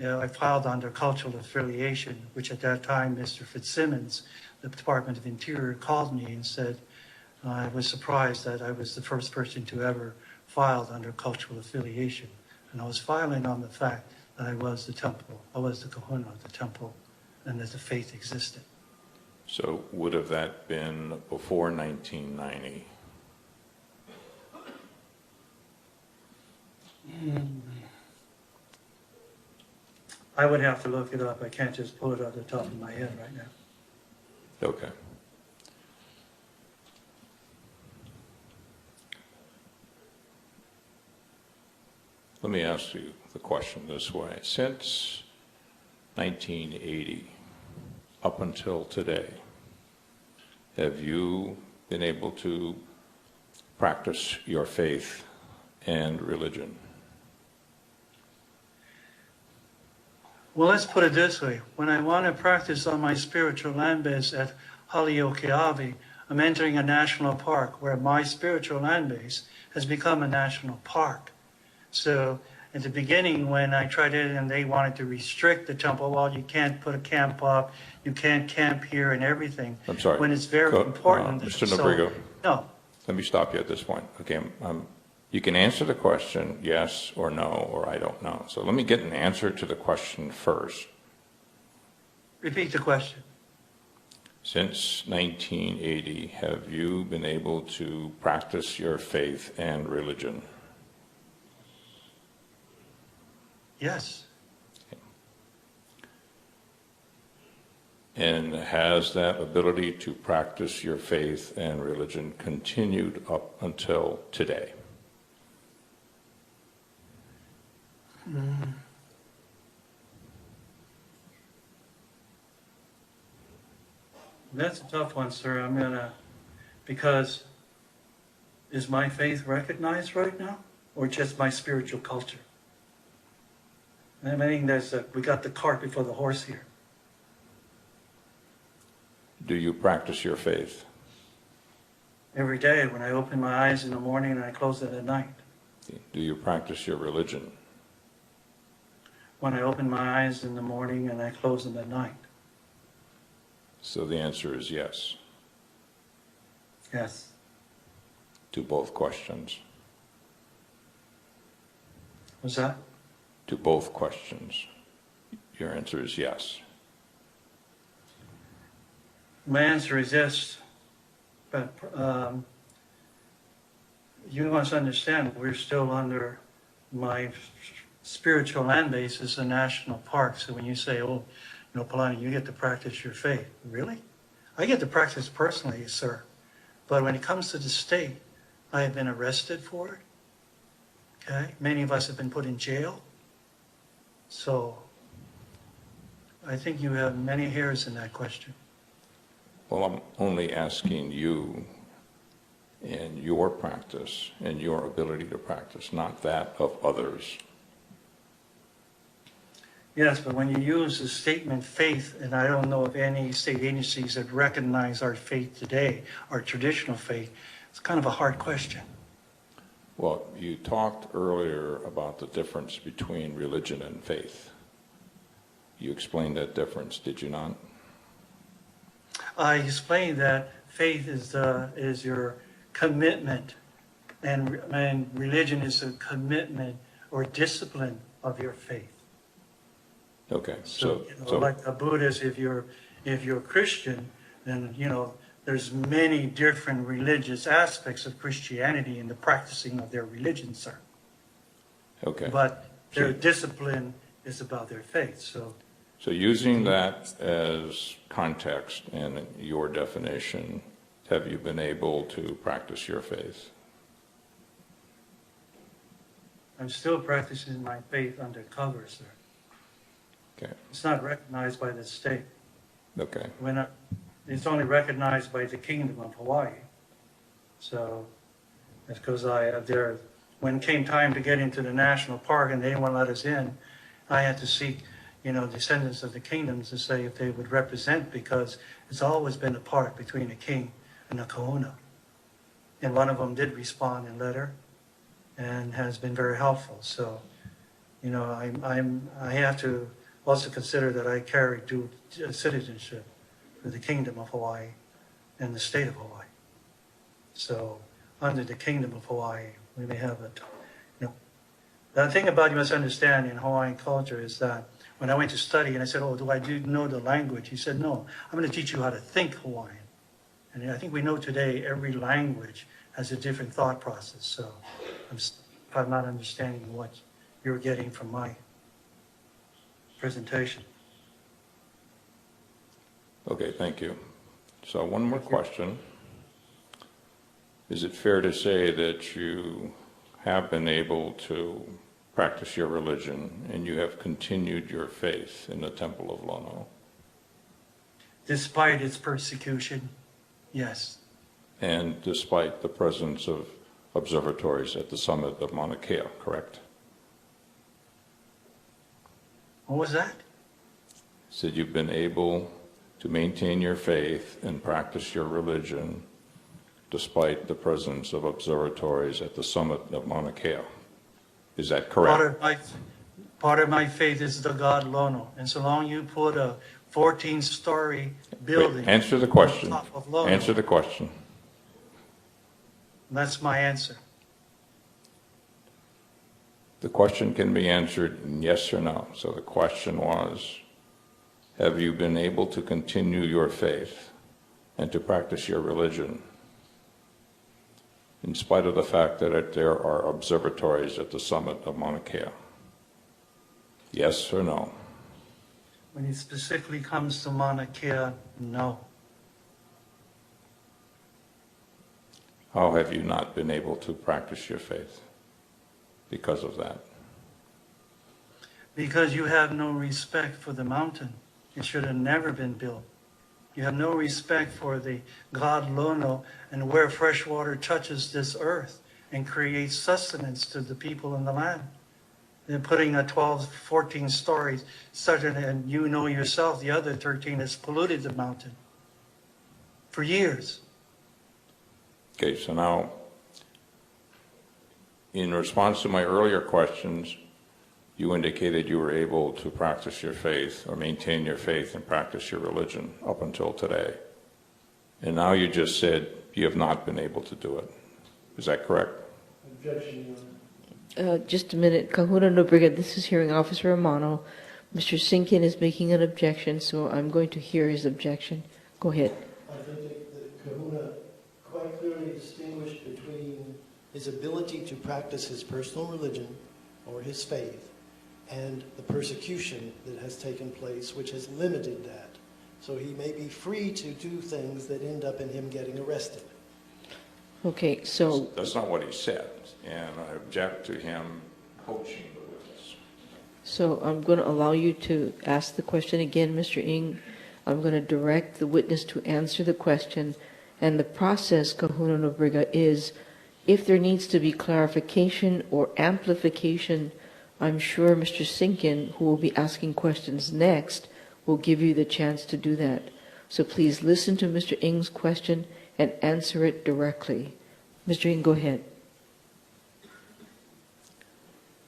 B: I filed under cultural affiliation, which at that time Mr. Fitzsimmons, the Department of Interior, called me and said, I was surprised that I was the first person to ever file under cultural affiliation. And I was filing on the fact that I was the temple, I was the kahuna of the temple, and that the faith existed.
Q: So would have that been before 1990?
B: I would have to look it up. I can't just pull it out the top of my head right now.
Q: Okay. Let me ask you the question this way. Since 1980, up until today, have you been able to practice your faith and religion?
B: Well, let's put it this way. When I want to practice on my spiritual land base at Haliokeavi, I'm entering a national park where my spiritual land base has become a national park. So at the beginning, when I tried it and they wanted to restrict the temple, well, you can't put a camp up, you can't camp here and everything.
Q: I'm sorry.
B: When it's very important.
Q: Mr. Nobriga,
B: no.
Q: Let me stop you at this point. Okay, you can answer the question yes or no, or I don't know. So let me get an answer to the question first.
B: Repeat the question.
Q: Since 1980, have you been able to practice your faith and religion?
B: Yes.
Q: And has that ability to practice your faith and religion continued up until today?
B: That's a tough one, sir. Because is my faith recognized right now, or just my spiritual culture? I mean, we got the cart before the horse here.
Q: Do you practice your faith?
B: Every day when I open my eyes in the morning and I close it at night.
Q: Do you practice your religion?
B: When I open my eyes in the morning and I close them at night.
Q: So the answer is yes.
B: Yes.
Q: To both questions.
B: What's that?
Q: To both questions. Your answer is yes.
B: My answer is yes, but you must understand we're still under my spiritual land base is a national park. So when you say, oh, Palani, you get to practice your faith. Really? I get to practice personally, sir. But when it comes to the state, I have been arrested for it. Okay? Many of us have been put in jail. So I think you have many hairs in that question.
Q: Well, I'm only asking you and your practice and your ability to practice, not that of others.
B: Yes, but when you use the statement faith, and I don't know of any state agencies that recognize our faith today, our traditional faith, it's kind of a hard question.
Q: Well, you talked earlier about the difference between religion and faith. You explained that difference, did you not?
B: I explained that faith is your commitment, and religion is a commitment or discipline of your faith.
Q: Okay.
B: So like a Buddhist, if you're Christian, then there's many different religious aspects of Christianity in the practicing of their religion, sir.
Q: Okay.
B: But their discipline is about their faith. So
Q: using that as context and your definition, have you been able to practice your faith?
B: I'm still practicing my faith undercover, sir.
Q: Okay.
B: It's not recognized by the state.
Q: Okay.
B: It's only recognized by the Kingdom of Hawaii. So it's because when it came time to get into the national park and they didn't want to let us in, I had to seek descendants of the kingdoms to say if they would represent, because it's always been a part between a king and a kahuna. And one of them did respond in letter and has been very helpful. So, I have to also consider that I carry dual citizenship for the Kingdom of Hawaii and the state of Hawaii. So, under the Kingdom of Hawaii, we may have The thing about you must understand in Hawaiian culture is that when I went to study and I said, oh, do I know the language? He said, no, I'm going to teach you how to think Hawaiian. And I think we know today every language has a different thought process. So I'm not understanding what you're getting from my presentation.
Q: Okay, thank you. So one more question. Is it fair to say that you have been able to practice your religion and you have continued your faith in the Temple of Lono?
B: Despite its persecution, yes.
Q: And despite the presence of observatories at the summit of Mauna Kea, correct?
B: What was that?
Q: Said you've been able to maintain your faith and practice your religion despite the presence of observatories at the summit of Mauna Kea. Is that correct?
B: Part of my faith is the God Lono. And so long you put a 14-story building.
Q: Wait, answer the question.
B: On top of Lono,
Q: Answer the question.
B: that's my answer.
Q: The question can be answered in yes or no. So the question was, have you been able to continue your faith and to practice your religion in spite of the fact that there are observatories at the summit of Mauna Kea? Yes or no?
B: When it specifically comes to Mauna Kea, no.
Q: How have you not been able to practice your faith because of that?
B: Because you have no respect for the mountain. It should have never been built. You have no respect for the God Lono and where fresh water touches this earth and creates sustenance to the people in the land. They're putting a 12, 14 stories, and you know yourself the other 13 has polluted the mountain for years.
Q: Okay, so now, in response to my earlier questions, you indicated you were able to practice your faith or maintain your faith and practice your religion up until today. And now you just said you have not been able to do it. Is that correct?
C: Objection,
A: Just a minute. Kahuna Nobriga, this is Hearing Officer Amano. Mr. Sinkin is making an objection, so I'm going to hear his objection. Go ahead.
C: I think that Kahuna quite clearly distinguished between his ability to practice his personal religion or his faith and the persecution that has taken place, which has limited that. So he may be free to do things that end up in him getting arrested.
A: Okay, so...
Q: That's not what he said, and I object to him poaching the witness.
A: So I'm going to allow you to ask the question again, Mr. Ng. I'm going to direct the witness to answer the question. And the process, Kahuna Nobriga, is if there needs to be clarification or amplification, I'm sure Mr. Sinkin, who will be asking questions next, will give you the chance to do that. So please listen to Mr. Ng's question and answer it directly. Mr. Ng, go ahead.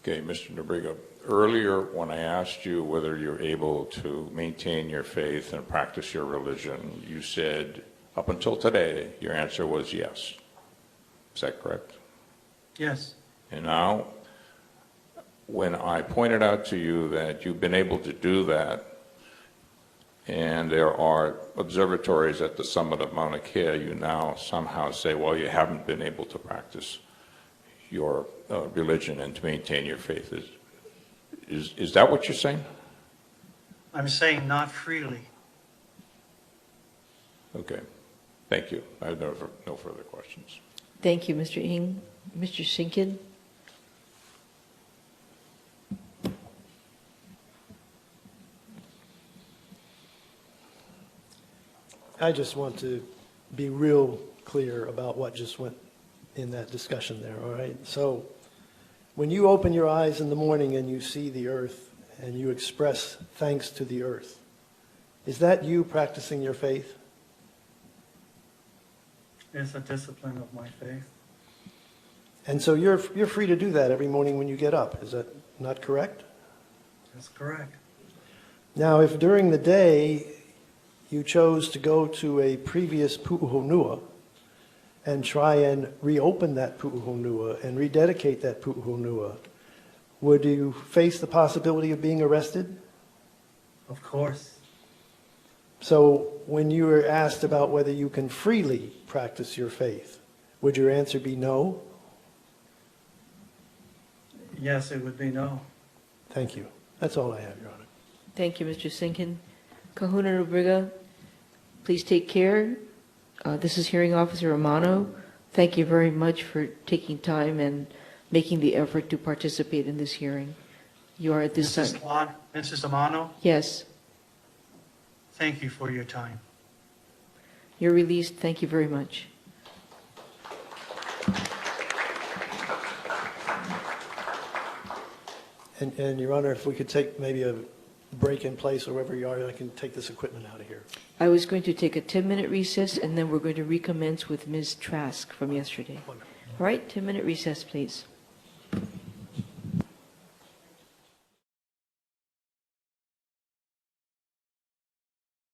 Q: Okay, Mr. Nobriga, earlier when I asked you whether you're able to maintain your faith and practice your religion, you said, up until today, your answer was yes. Is that correct?
B: Yes.
Q: And now, when I pointed out to you that you've been able to do that, and there are observatories at the summit of Mauna Kea, you now somehow say, well, you haven't been able to practice your religion and to maintain your faith. Is that what you're saying?
B: I'm saying not freely.
Q: Okay. Thank you. I have no further questions.
A: Thank you, Mr. Ng. Mr. Sinkin?
C: I just want to be real clear about what just went in that discussion there, all right? So when you open your eyes in the morning and you see the earth and you express thanks to the earth, is that you practicing your faith?
B: It's a discipline of my faith.
C: And so you're free to do that every morning when you get up. Is that not correct?
B: That's correct.
C: Now, if during the day you chose to go to a previous pu'uhonua and try and reopen that pu'uhonua and rededicate that pu'uhonua, would you face the possibility of being arrested?
B: Of course.
C: So when you were asked about whether you can freely practice your faith, would your answer be no?
B: Yes, it would be no.
C: Thank you. That's all I have, Your Honor.
A: Thank you, Mr. Sinkin. Kahuna Nobriga, please take care. This is Hearing Officer Amano. Thank you very much for taking time and making the effort to participate in this hearing. You are at this time.
B: Mrs. Amano,
A: Yes,
B: thank you for your time.
A: you're released. Thank you very much.
C: And Your Honor, if we could take maybe a break in place or wherever you are, I can take this equipment out of here.
A: I was going to take a 10-minute recess, and then we're going to recommence with Ms. Trask from yesterday. All right, 10-minute recess, please.